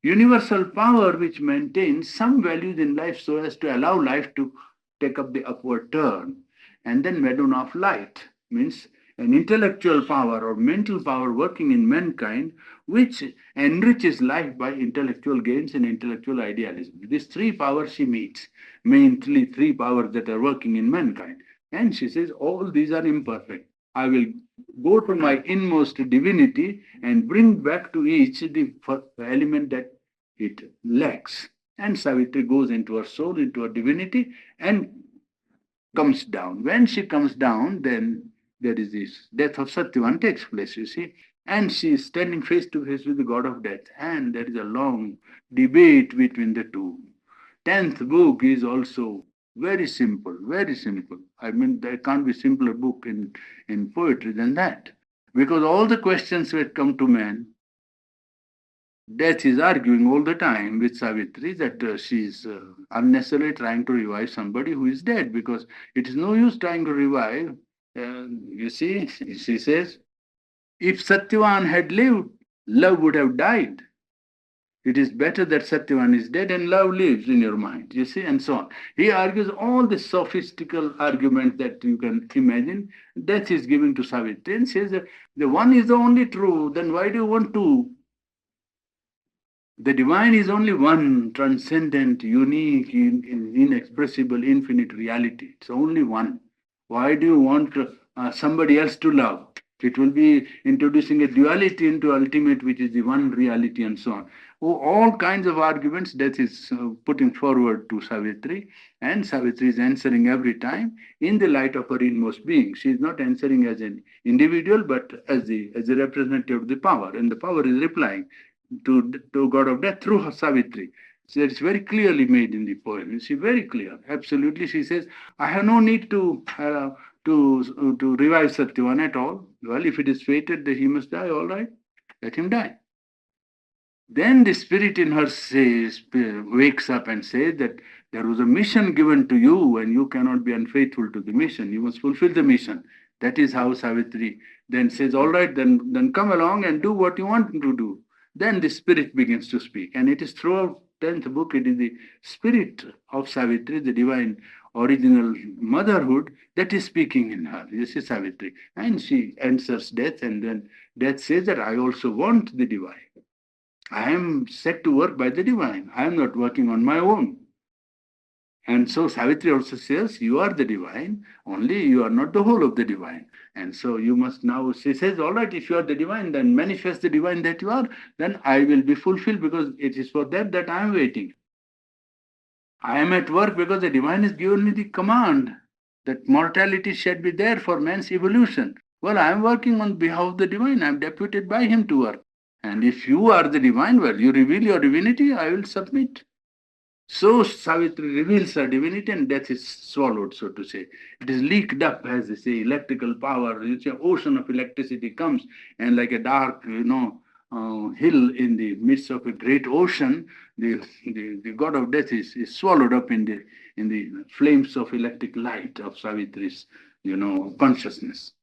universal power which maintains some values in life so as to allow life to take up the upward turn. And then Madonna of light means an intellectual power or mental power working in mankind which enriches life by intellectual gains and intellectual idealism. These three powers she meets, mainly three powers that are working in mankind. And she says, all these are imperfect. I will go to my inmost divinity and bring back to each the element that it lacks. And Savitri goes into her soul, into her divinity, and comes down. When she comes down, then there is this death of Satyavan takes place, you see. And she is standing face to face with the god of death. And there is a long debate between the two. 10th book is also very simple, very simple. I mean, there can't be simpler book in poetry than that. Because all the questions that come to man, Death is arguing all the time with Savitri that she is unnecessarily trying to revive somebody who is dead because it is no use trying to revive. You see, she says, if Satyavan had lived, love would have died. It is better that Satyavan is dead and love lives in your mind, you see, and so on. He argues all the sophistical arguments that you can imagine. Death is given to Savitri and says that the one is the only true, then why do you want two? The divine is only one transcendent, unique, inexpressible, infinite reality. It's only one. Why do you want somebody else to love? It will be introducing a duality into ultimate, which is the one reality, and so on. All kinds of arguments that is putting forward to Savitri, and Savitri is answering every time in the light of her inmost being. She is not answering as an individual, but as a representative of the power, and the power is replying to god of death through her Savitri. So it's very clearly made in the poem. You see, very clear. Absolutely, she says, I have no need to revive Satyavan at all. Well, if it is fated that he must die, all right, let him die. Then the spirit in her wakes up and says that There was a mission given to you, and you cannot be unfaithful to the mission. You must fulfill the mission. That is how Savitri then says, all right, then come along and do what you want to do. Then the spirit begins to speak. And it is throughout 10th book, it is the spirit of Savitri, the divine original motherhood, that is speaking in her. You see, Savitri. And she answers death, and then death says that I also want the divine. I am set to work by the divine. I am not working on my own. And so Savitri also says, you are the divine, only you are not the whole of the divine. And so you must now, she says, all right, if you are the divine, then manifest the divine that you are, then I will be fulfilled, because it is for that I am waiting. I am at work because the divine has given me the command that mortality should be there for man's evolution. Well, I am working on behalf of the divine. I am deputed by him to work. And if you are the divine, well, you reveal your divinity, I will submit. So Savitri reveals her divinity, and death is swallowed, so to say. It is leaked up, as they say, electrical power. It's an ocean of electricity comes, and like a dark, hill in the midst of a great ocean, the god of death is swallowed up in the flames of electric light of Savitri's, consciousness.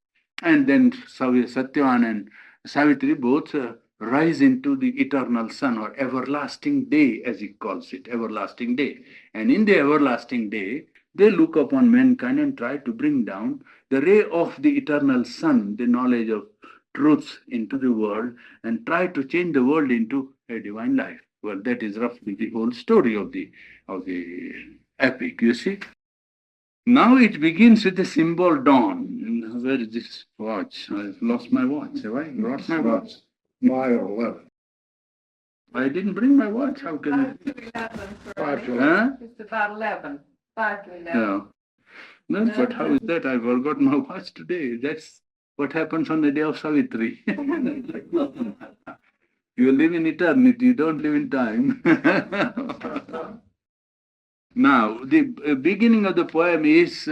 And then Satyavan and Savitri both rise into the eternal sun, or everlasting day, as he calls it, everlasting day. And in the everlasting day, they look upon mankind and try to bring down the ray of the eternal sun, the knowledge of truth, into the world, and try to change the world into a divine life. Well, that is roughly the whole story of the epic, you see. Now it begins with the symbol dawn. Where is this watch? I've lost my watch. Have I lost my watch? Well, I didn't bring my watch. How can I? 5 to 11. It's about 11. 5 to 11. Yeah. No, but how is that? I forgot my watch today. That's what happens on the day of Savitri. You live in eternity, you don't live in time. Now, the beginning of the poem is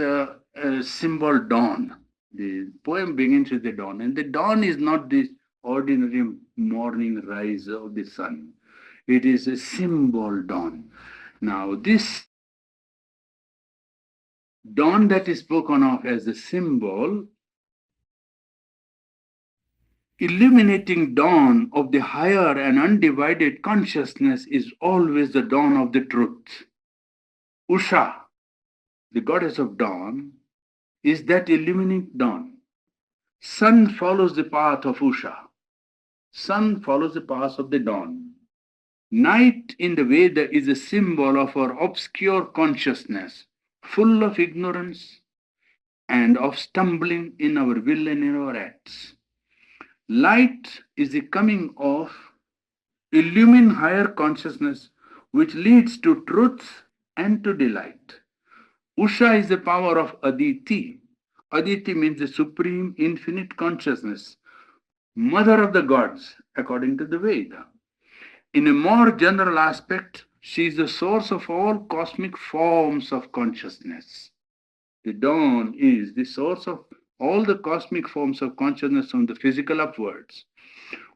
symbol dawn. The poem begins with the dawn, and the dawn is not this ordinary morning rise of the sun. It is a symbol dawn. Now, this dawn that is spoken of as a symbol, illuminating dawn of the higher and undivided consciousness, is always the dawn of the truth. Usha, the goddess of dawn, is that illuminating dawn. Sun follows the path of Usha. Sun follows the path of the dawn. Night, in the Veda, is a symbol of our obscure consciousness, full of ignorance and of stumbling in our will and in our acts. Light is the coming of illumine higher consciousness, which leads to truth and to delight. Usha is the power of Aditi. Aditi means the supreme infinite consciousness, mother of the gods, according to the Veda. In a more general aspect, she is the source of all cosmic forms of consciousness. The dawn is the source of all the cosmic forms of consciousness from the physical upwards.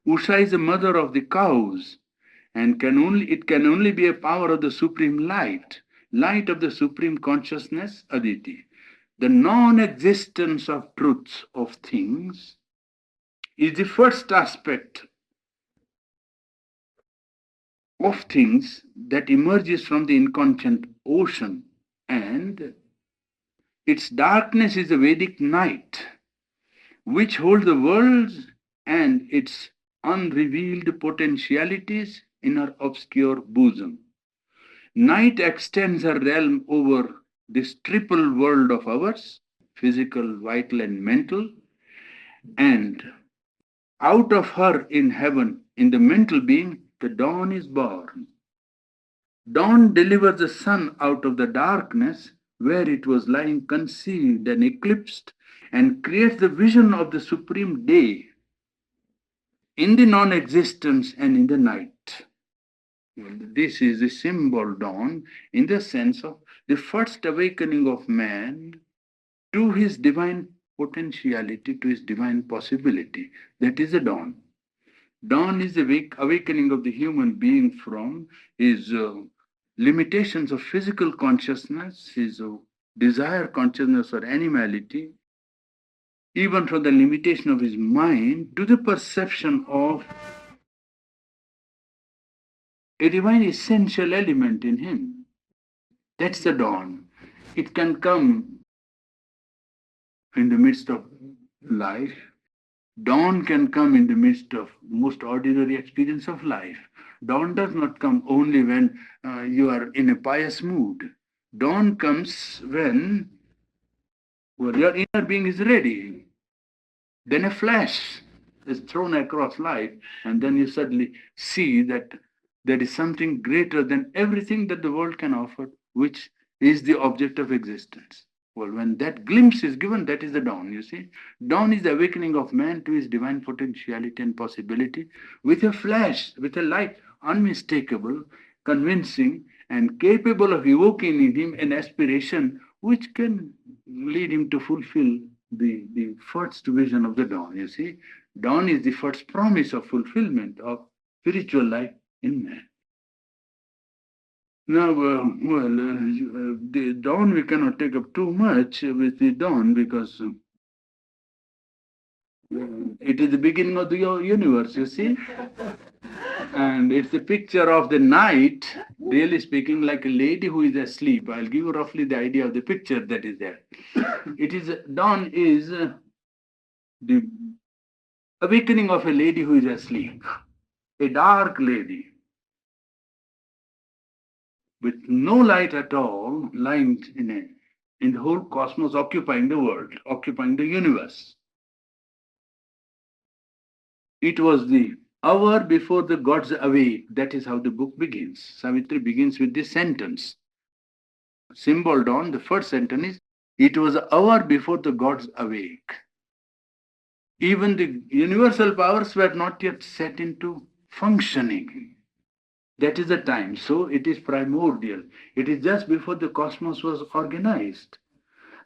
Usha is the mother of the cows, and it can only be a power of the supreme light, light of the supreme consciousness, Aditi. The non-existence of truths of things is the first aspect of things that emerges from the inconscient ocean, and its darkness is the Vedic night, which holds the world and its unrevealed potentialities in her obscure bosom. Night extends her realm over this triple world of ours, physical, vital, and mental, and out of her in heaven, in the mental being, the dawn is born. Dawn delivers the sun out of the darkness where it was lying concealed and eclipsed, and creates the vision of the supreme day in the non-existence and in the night. This is the symbol dawn in the sense of the first awakening of man to his divine potentiality, to his divine possibility. That is the dawn. Dawn is the awakening of the human being from his limitations of physical consciousness, his desire consciousness or animality, even from the limitation of his mind to the perception of a divine essential element in him. That's the dawn. It can come in the midst of life. Dawn can come in the midst of most ordinary experience of life. Dawn does not come only when you are in a pious mood. Dawn comes when your inner being is ready. Then a flash is thrown across life, and then you suddenly see that there is something greater than everything that the world can offer, which is the object of existence. Well, when that glimpse is given, that is the dawn, you see. Dawn is the awakening of man to his divine potentiality and possibility with a flash, with a light, unmistakable, convincing, and capable of evoking in him an aspiration which can lead him to fulfill the first vision of the dawn, you see. Dawn is the first promise of fulfillment of spiritual life in man. Now, the dawn we cannot take up too much with the dawn because it is the beginning of the universe, you see. And it's a picture of the night, really speaking, like a lady who is asleep. I'll give you roughly the idea of the picture that is there. It is dawn is the awakening of a lady who is asleep, a dark lady with no light at all, lying in the whole cosmos, occupying the world, occupying the universe. It was the hour before the gods awake. That is how the book begins. Savitri begins with this sentence. Symbol dawn, the first sentence is, it was an hour before the gods awake. Even the universal powers were not yet set into functioning. That is the time. So it is primordial. It is just before the cosmos was organized.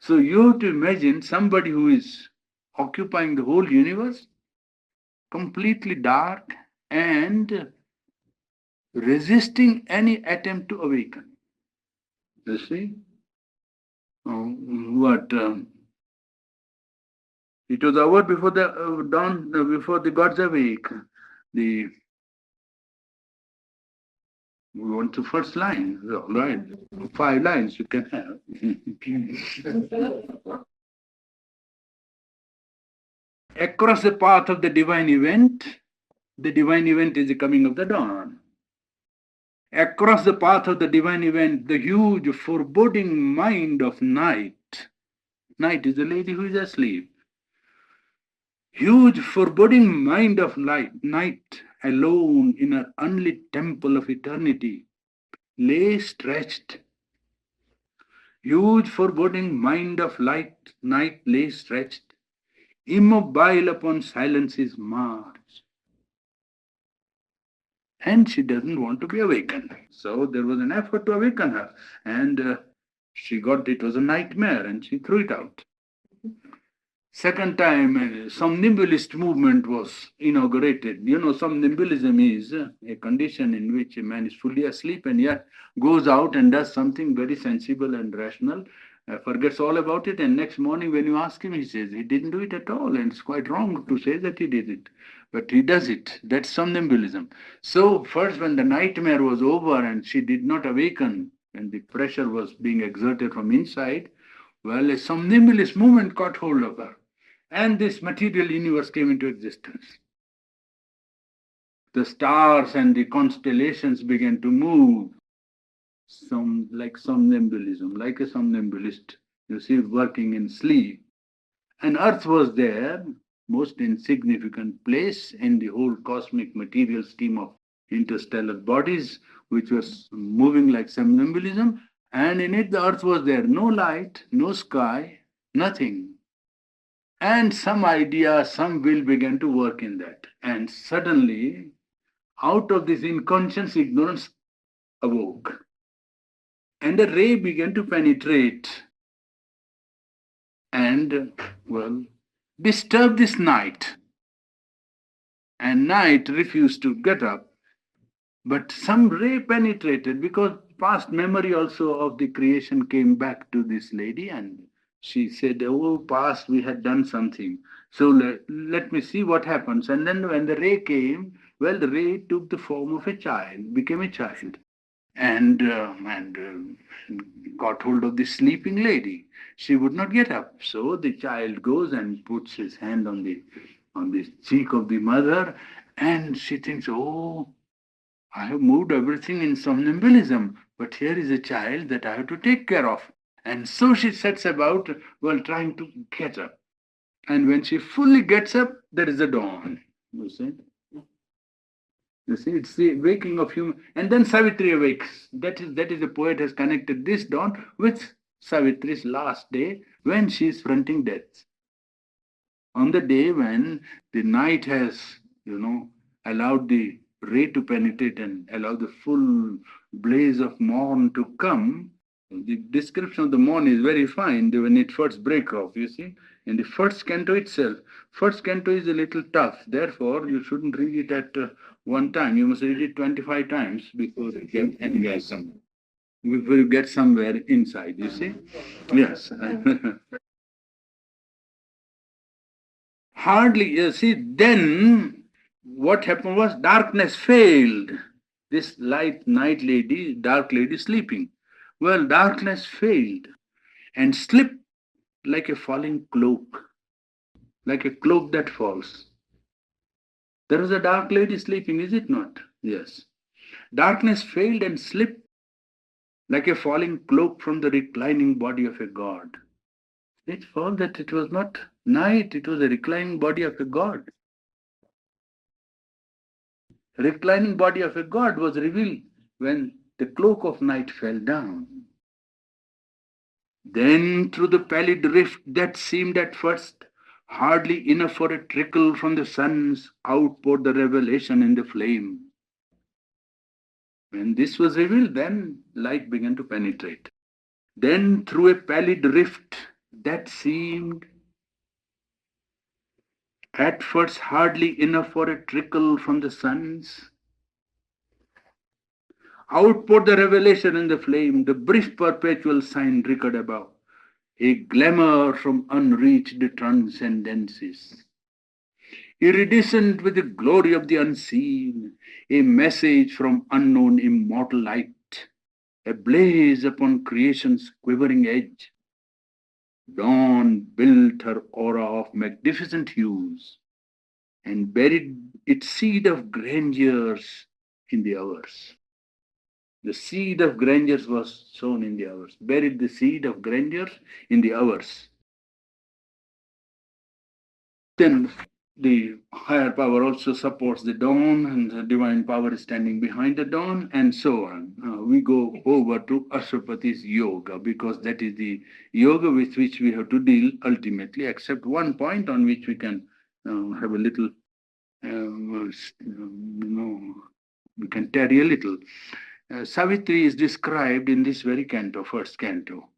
So you have to imagine somebody who is occupying the whole universe, completely dark and resisting any attempt to awaken. You see? What? It was hour before the dawn, before the gods awake. The We want the first line, right? 5 lines you can have. Across the path of the divine event is the coming of the dawn. Across the path of the divine event, the huge foreboding mind of night. Night is the lady who is asleep. Huge foreboding mind of night, alone in her unlit temple of eternity, lay stretched. Huge foreboding mind of night lay stretched, immobile upon silence's march. And she doesn't want to be awakened. So there was an effort to awaken her. And she got it was a nightmare and she threw it out. Second time, somnambulist movement was inaugurated. You know, somnambulism is a condition in which a man is fully asleep and yet goes out and does something very sensible and rational, forgets all about it, and next morning when you ask him, he says he didn't do it at all, and it's quite wrong to say that he did it. But he does it. That's somnambulism. So first when the nightmare was over and she did not awaken, and the pressure was being exerted from inside, well, a somnambulist movement caught hold of her. And this material universe came into existence. The stars and the constellations began to move, like somnambulism, like a somnambulist, you see, working in sleep. And Earth was there, most insignificant place in the whole cosmic material scheme of interstellar bodies, which was moving like somnambulism. And in it, the Earth was there, no light, no sky, nothing. And some idea, some will began to work in that. And suddenly, out of this unconscious ignorance awoke. And a ray began to penetrate and, well, disturb this night. And night refused to get up. But some ray penetrated because past memory also of the creation came back to this lady, and she said, "Oh, past, we had done something. So let me see what happens." And then when the ray came, well, the ray took the form of a child, became a child, and got hold of the sleeping lady. She would not get up. So the child goes and puts his hand on the cheek of the mother, and she thinks, "Oh, I have moved everything in somnambulism, but here is a child that I have to take care of." And so she sets about, well, trying to get up. And when she fully gets up, there is a dawn. You see? You see, it's the waking of human. And then Savitri awakes. That is the poet has connected this dawn with Savitri's last day when she is fronting death. On the day when the night has, allowed the ray to penetrate and allow the full blaze of morn to come, the description of the morn is very fine when it first break off, you see. In the first canto itself, first canto is a little tough, therefore you shouldn't read it at one time. You must read it 25 times before you get anywhere some, before you get somewhere inside, you see. Yes. Hardly, you see, then what happened was darkness failed. This light night lady, dark lady sleeping. Well, darkness failed and slipped like a falling cloak, like a cloak that falls. There is a dark lady sleeping, is it not? Yes. Darkness failed and slipped like a falling cloak from the reclining body of a god. It found that it was not night, it was a reclining body of a god. Reclining body of a god was revealed when the cloak of night fell down. Then, through the pallid rift that seemed at first hardly enough for a trickle from the sun's, out poured the revelation in the flame. When this was revealed, then light began to penetrate. Then, through a pallid rift that seemed at first hardly enough for a trickle from the sun's, out poured the revelation in the flame, the brief perpetual sign recorded above, a glamour from unreached transcendences, iridescent with the glory of the unseen, a message from unknown immortal light, a blaze upon creation's quivering edge. Dawn built her aura of magnificent hues and buried its seed of grandeurs in the hours. The seed of grandeur was sown in the hours, buried the seed of grandeur in the hours. Then the higher power also supports the dawn, and the divine power is standing behind the dawn, and so on. We go over to Ashwapati's yoga because that is the yoga with which we have to deal ultimately, except one point on which we can have a little, we can tarry a little. Savitri is described in this very canto, first canto.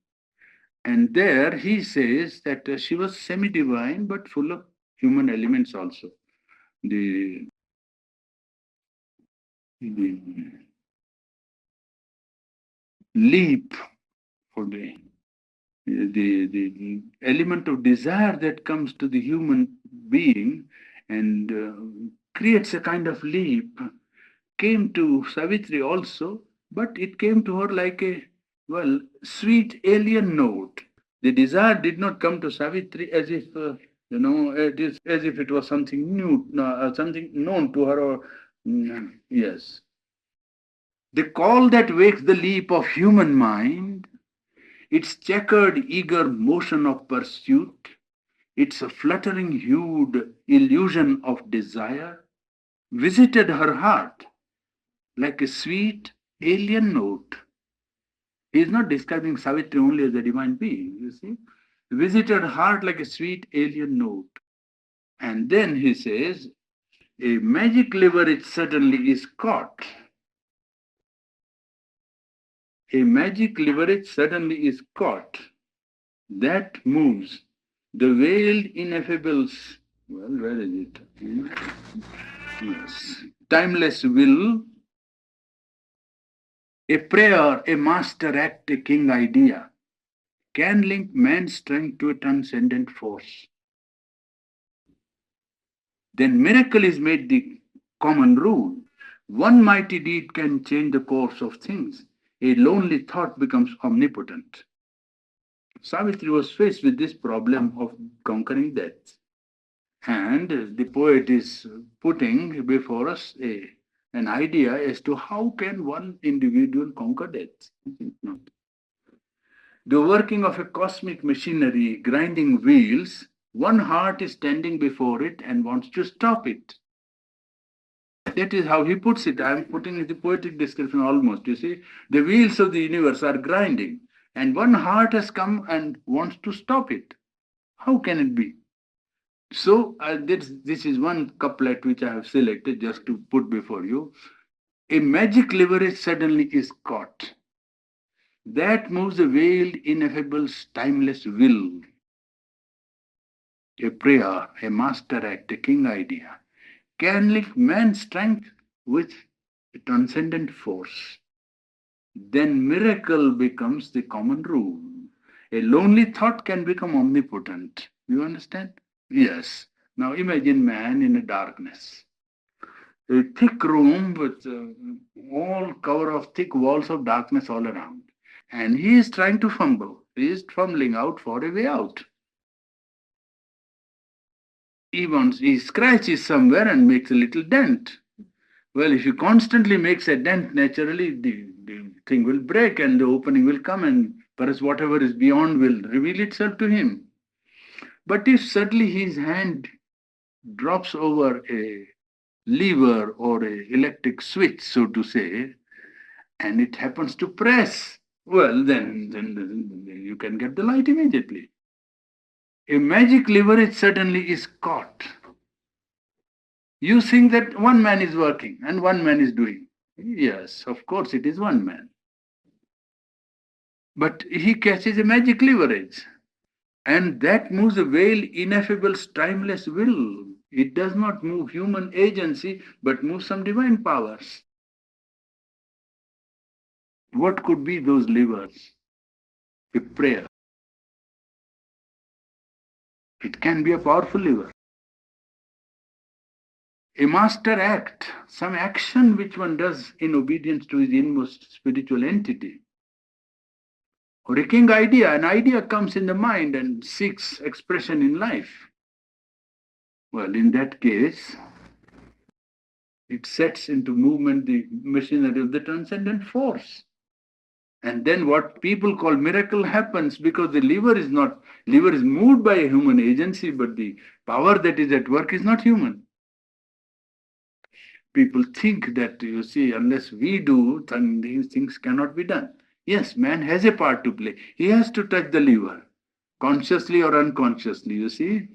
And there he says that she was semi divine but full of human elements also. The, the leap for the element of desire that comes to the human being and creates a kind of leap came to Savitri also, but it came to her like a, well, sweet alien note. The desire did not come to Savitri as if, it is as if it was something new, something known to her, or, yes. The call that wakes the leap of human mind, its checkered, eager motion of pursuit, its fluttering hued illusion of desire, visited her heart like a sweet alien note. He is not describing Savitri only as a divine being, you see. Visited her heart like a sweet alien note. And then he says, a magic liver it certainly is caught. A magic liver it certainly is caught. That moves the veiled ineffables. Well, where is it? Yes. Timeless will A prayer, a master act, a king idea can link man's strength to a transcendent force. Then miracle is made the common rule. One mighty deed can change the course of things. A lonely thought becomes omnipotent. Savitri was faced with this problem of conquering death. And the poet is putting before us an idea as to how can one individual conquer death. The working of a cosmic machinery grinding wheels, one heart is standing before it and wants to stop it. That is how he puts it. I am putting it the poetic description almost. You see, the wheels of the universe are grinding, and one heart has come and wants to stop it. How can it be? So, this is one couplet which I have selected just to put before you. A magic leverage suddenly is caught. That moves the veiled, ineffable, timeless will. A prayer, a master act, a king idea can lift man's strength with a transcendent force. Then miracle becomes the common rule. A lonely thought can become omnipotent. You understand? Yes. Now imagine man in a darkness. A thick room with all cover of thick walls of darkness all around. And he is trying to fumble. He is fumbling out for a way out. He scratches somewhere and makes a little dent. Well, if he constantly makes a dent, naturally the thing will break and the opening will come, and perhaps whatever is beyond will reveal itself to him. But if suddenly his hand drops over a lever or a electric switch, so to say, and it happens to press, well, then you can get the light immediately. A magic leverage suddenly is caught. You think that one man is working and one man is doing. Yes, of course, it is one man. But he catches a magic leverage, and that moves a veiled, ineffable, timeless will. It does not move human agency, but moves some divine powers. What could be those levers? A prayer. It can be a powerful lever. A master act, some action which one does in obedience to his inmost spiritual entity. Or a king idea, an idea comes in the mind and seeks expression in life. Well, in that case, it sets into movement the machinery of the transcendent force. And then what people call miracle happens because the liver is moved by a human agency, but the power that is at work is not human. People think that, you see, unless we do, then these things cannot be done. Yes, man has a part to play. He has to touch the lever, consciously or unconsciously, you see.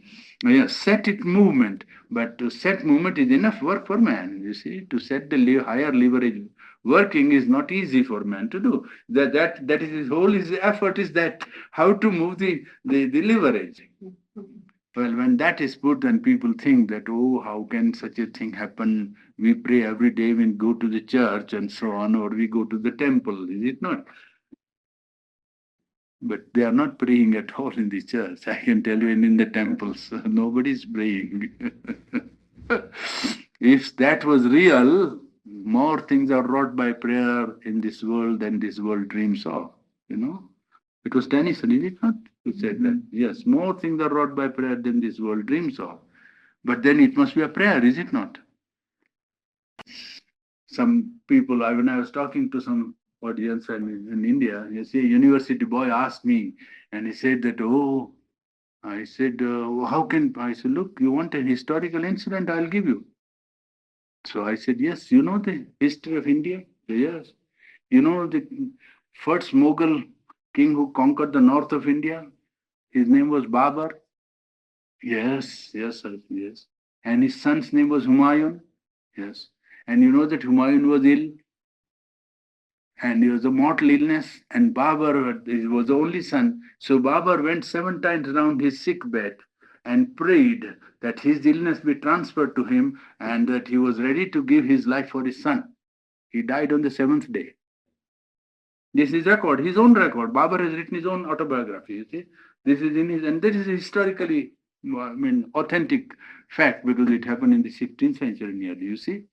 Yes, set it movement, but to set movement is enough work for man, you see. To set the higher leverage working is not easy for man to do. That is his effort is that how to move the leverage. Well, when that is put and people think that, oh, how can such a thing happen? We pray every day, we go to the church and so on, or we go to the temple, is it not? But they are not praying at all in the church. I can tell you, and in the temples, nobody is praying. If that was real, more things are wrought by prayer in this world than this world dreams of, you know? It was Tennyson, is it not? Who said that? Yes, more things are wrought by prayer than this world dreams of. But then it must be a prayer, is it not? Some people, when I was talking to some audience in India, you see, a university boy asked me, and he said that, oh, I said, how can, I said, look, you want an historical incident, I'll give you. So I said, yes, you know the history of India? Yes. You know the first Mughal king who conquered the north of India? His name was Babur. Yes, yes, sir, yes. And his son's name was Humayun. Yes. And you know that Humayun was ill and he was a mortal illness, and Babur was the only son. So Babur went 7 times around his sick bed and prayed that his illness be transferred to him and that he was ready to give his life for his son. He died on the 7th day. This is record, his own record. Babar has written his own autobiography, you see. This is in his, and this is historically, authentic fact because it happened in the 16th century nearly, you see.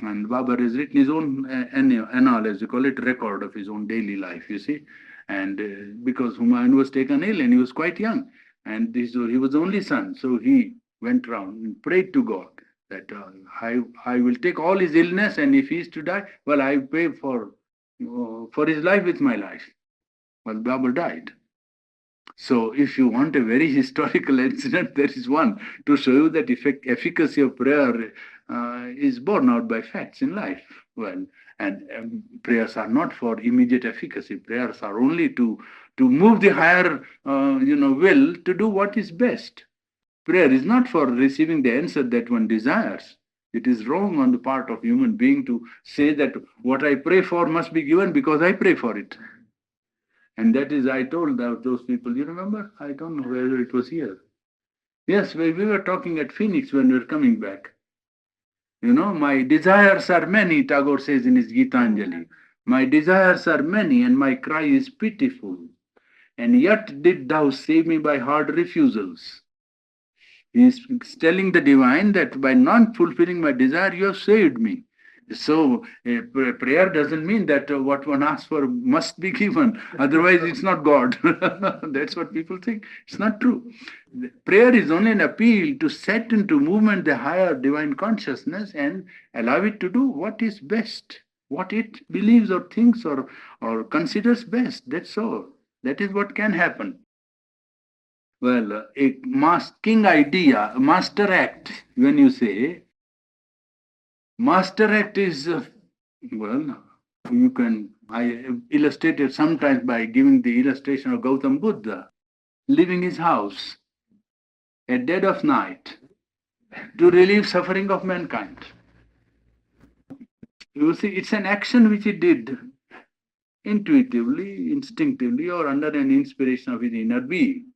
And Babar has written his own annal, as you call it, record of his own daily life, you see. And because Humayun was taken ill and he was quite young, and he was the only son, so he went round and prayed to God that I will take all his illness, and if he is to die, well, I pay for his life with my life. Well, Babar died. So, if you want a very historical incident, there is one to show you that efficacy of prayer is borne out by facts in life. Well, and prayers are not for immediate efficacy. Prayers are only to move the higher, will to do what is best. Prayer is not for receiving the answer that one desires. It is wrong on the part of human being to say that what I pray for must be given because I pray for it. And that is, I told those people, you remember? I don't know whether it was here. Yes, we were talking at Phoenix when we were coming back. My desires are many, Tagore says in his Gitanjali. My desires are many and my cry is pitiful. And yet did thou save me by hard refusals. He is telling the divine that by not fulfilling my desire, you have saved me. So, prayer doesn't mean that what one asks for must be given. Otherwise, it's not God. That's what people think. It's not true. Prayer is only an appeal to set into movement the higher divine consciousness and allow it to do what is best, what it believes or thinks or considers best. That's all. That is what can happen. Well, a king idea, master act, when you say, master act is, I illustrate it sometimes by giving the illustration of Gautam Buddha leaving his house at dead of night to relieve suffering of mankind. You see, it's an action which he did intuitively, instinctively, or under an inspiration of his inner being.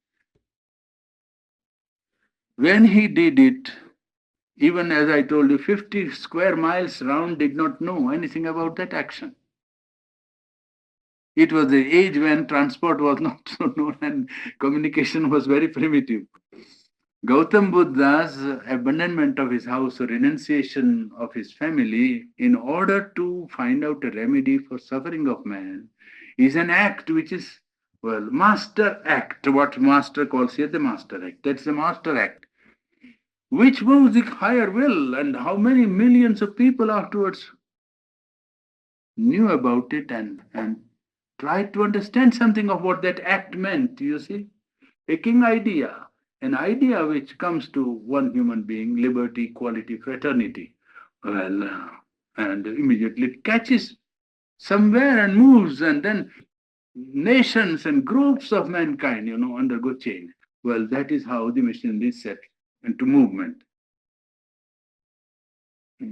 When he did it, even as I told you, 50 square miles round did not know anything about that action. It was the age when transport was not so known and communication was very primitive. Gautam Buddha's abandonment of his house or renunciation of his family in order to find out a remedy for suffering of man is an act which is, master act, what master calls here the master act. That's the master act, which moves the higher will, and how many millions of people afterwards knew about it and tried to understand something of what that act meant, you see. A king idea, an idea which comes to one human being, liberty, equality, fraternity, and immediately it catches somewhere and moves, and then nations and groups of mankind, undergo change. Well, that is how the machinery is set into movement.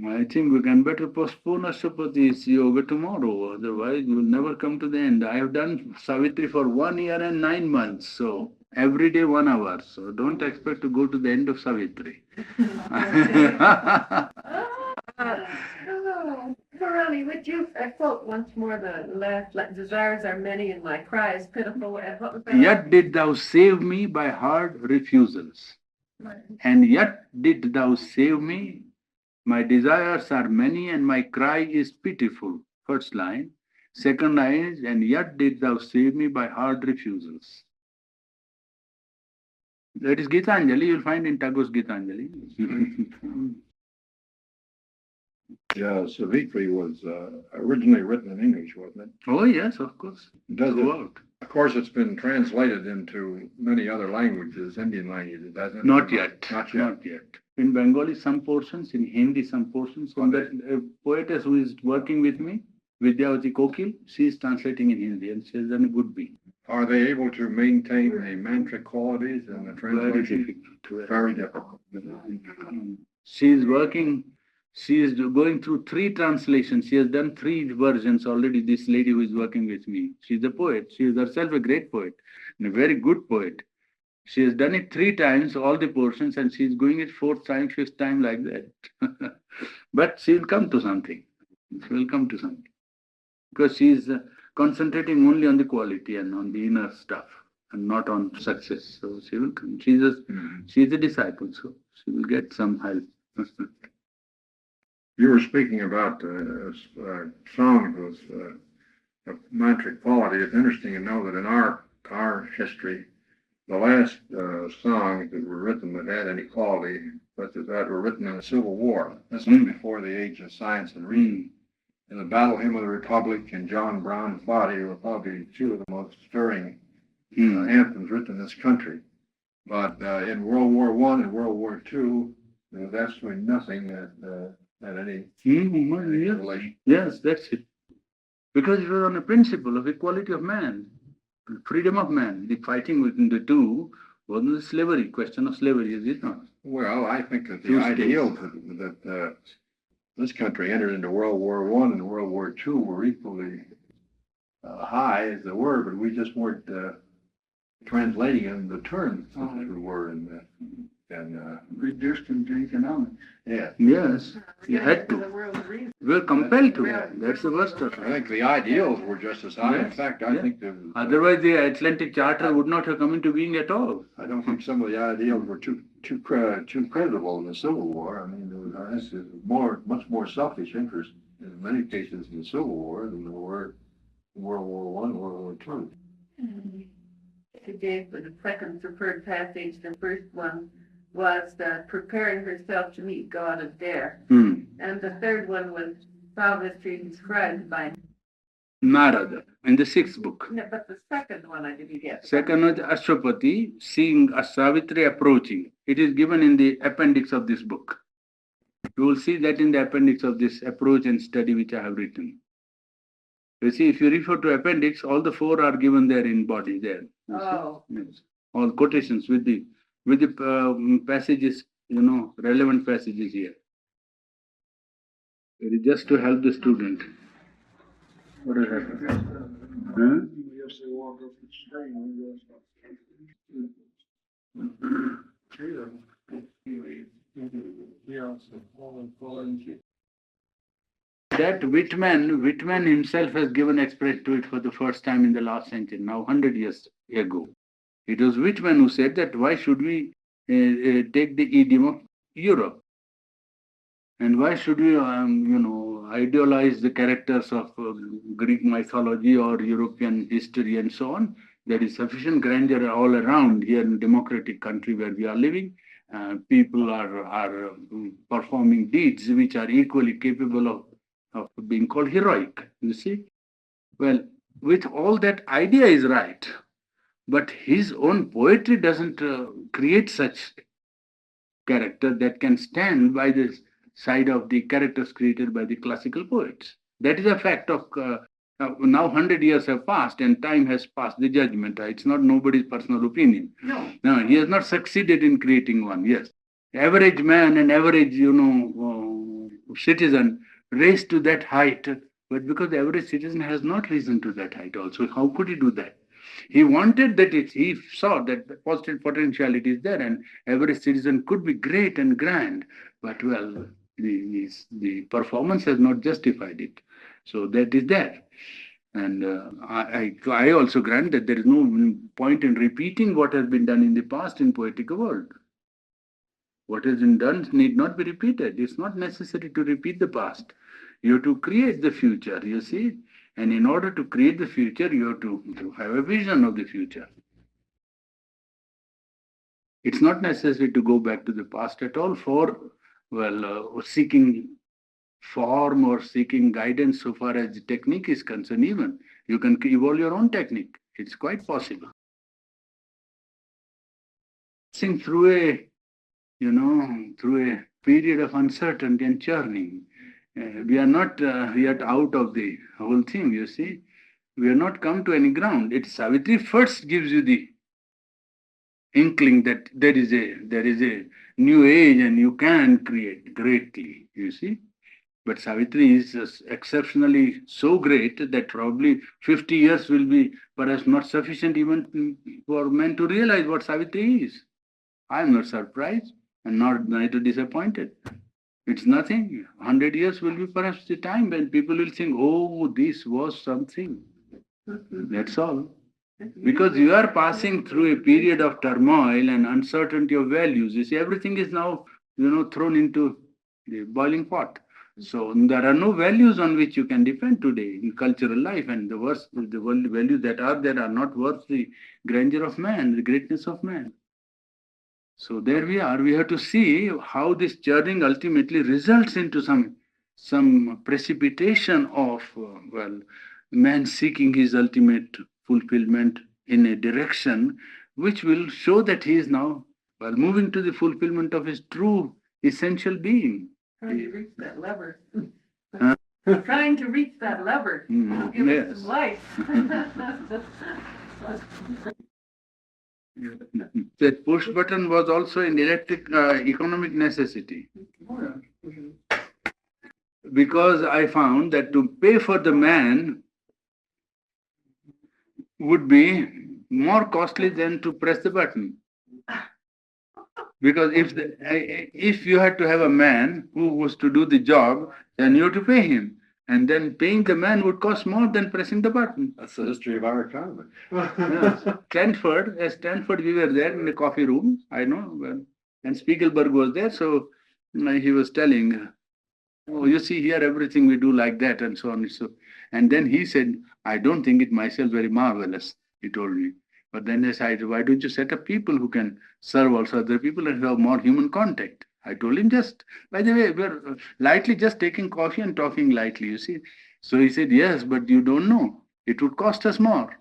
I think we can better postpone Ashapati's yoga tomorrow, otherwise we will never come to the end. I have done Savitri for 1 year and 9 months, so every day 1 hour. So don't expect to go to the end of Savitri. Purani, would you quote once more the last, desires are many and my cry is pitiful, and what was that? Yet did thou save me by hard refusals. And yet did thou save me. My desires are many and my cry is pitiful. First line. Second line is, and yet did thou save me by hard refusals. That is Gitanjali, you'll find in Tagore's Gitanjali. Yeah, Savitri was originally written in English, wasn't it? Oh, yes, of course. Of course, it's been translated into many other languages, Indian languages, hasn't it? Not yet. Not yet. Not yet. In Bengali, some portions, in Hindi, some portions. So that poetess who is working with me, Vidyavati Kokil, she is translating in Hindi and she has done a good beat. Are they able to maintain the mantra qualities in the translation? Very difficult. She is going through 3 translations. She has done 3 versions already, this lady who is working with me. She's a poet. She is herself a great poet and a very good poet. She has done it 3 times, all the portions, and she's going it 4th time, 5th time like that. But she will come to something. She will come to something. Because she is concentrating only on the quality and on the inner stuff and not on success. So she will come. She's a disciple, so she will get some help. You were speaking about songs with mantric quality. It's interesting to know that in our history, the last songs that were written that had any quality, such as that, were written in the Civil War. This was before the age of science and reason. In the Battle Hymn of the Republic and John Brown's Body were probably two of the most stirring anthems written in this country. But in World War I and World War II, there was absolutely nothing that had any relation. Yes, that's it. Because it was on a principle of equality of man, freedom of man. The fighting within the two wasn't the slavery, question of slavery, is it not? Well, I think that the ideals that this country entered into World War I and World War II were equally high as they were, but we just weren't translating them the terms as we were in reduced into economics. Yeah. Yes, you had The to. world of reason. We were compelled to. That's the worst of I it. think the ideals were just as high. In Yes, fact, I yes. think Otherwise, the Atlantic Charter would not have come into being at all. I don't think some of the ideals were too credible in the Civil War. I mean, there was much more selfish interest in many cases in the Civil War than there were in World War I and World War II. She gave for the second preferred passage. The first one was preparing herself to meet God at there. And the third one was Savitri described by. Narada, in the sixth book. No, but the second one I didn't get. Second was Ashwapati, seeing a Savitri approaching. It is given in the appendix of this book. You will see that in the appendix of this approach and study which I have written. You see, if you refer to appendix, all the four are given there in body there. You see? Oh. Yes. All quotations with the passages, relevant passages here. It is just to help the student. What is that? Huh? That Whitman himself has given expression to it for the first time in the last century, now 100 years ago. It was Whitman who said that why should we take the idiom of Europe? And why should we, idealize the characters of Greek mythology or European history and so on? There is sufficient grandeur all around here in a democratic country where we are living. People are performing deeds which are equally capable of being called heroic, you see. Well, with all that idea is right, but his own poetry doesn't create such character that can stand by the side of the characters created by the classical poets. That is a fact of now 100 years have passed and time has passed the judgment. It's not nobody's personal opinion. No, he has not succeeded in creating one. Yes, average man and average, citizen raised to that height, but because the average citizen has not risen to that height also, how could he do that? He wanted that he saw that the positive potentiality is there and average citizen could be great and grand, but well, the performance has not justified it. So that is there. And I also grant that there is no point in repeating what has been done in the past in poetic world. What has been done need not be repeated. It's not necessary to repeat the past. You have to create the future, you see. And in order to create the future, you have to have a vision of the future. It's not necessary to go back to the past at all for, seeking form or seeking guidance so far as the technique is concerned even. You can evolve your own technique. It's quite possible. Passing through a period of uncertainty and churning. We are not yet out of the whole thing, you see. We have not come to any ground. Savitri first gives you the inkling that there is a new age and you can create greatly, you see. But Savitri is exceptionally so great that probably 50 years will be perhaps not sufficient even for men to realize what Savitri is. I am not surprised and neither disappointed. It's nothing. 100 years will be perhaps the time when people will think, oh, this was something. That's all. Because you are passing through a period of turmoil and uncertainty of values. You see, everything is now, thrown into the boiling pot. So there are no values on which you can depend today in cultural life, and the values that are there are not worth the grandeur of man, the greatness of man. So there we are. We have to see how this churning ultimately results into some precipitation of man seeking his ultimate fulfillment in a direction which will show that he is now moving to the fulfillment of his true essential being. Trying to reach that lever. Huh? Trying to reach that lever. Give Yes. us some life. That push button was also an economic necessity. Because I found that to pay for the man would be more costly than to press the button. Because if you had to have a man who was to do the job, then you have to pay him. And then paying the man would cost more than pressing the button. That's the history of our economy. At Stanford, we were there in the coffee room, I know, and Spiegelberg was there. So he was telling, oh, you see here, everything we do like that, and so on. And then he said, I don't think it myself very marvelous, he told me. But then they said, why don't you set up people who can serve also other people and have more human contact? I told him, just, by the way, we're lightly just taking coffee and talking lightly, you see. So he said, yes, but you don't know. It would cost us more.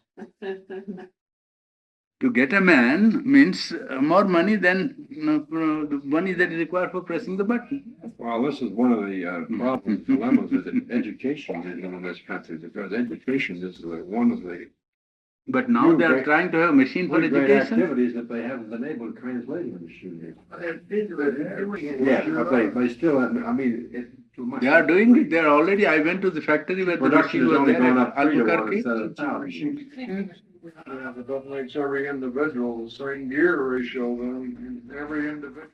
To get a man means more money than the money that is required for pressing the button. Well, this is one of the problems, dilemmas that education is in this country, because education is one of the But now they are trying to have a machine for great education. activities that they haven't been able to translate into machine. Yeah, but they still, I mean, They are doing it. They are already. I went to the factory where the production machine is was only there going at up 3 to 1 Albuquerque. instead of 1,000. Yeah, but that makes every individual the same gear ratio, then every individual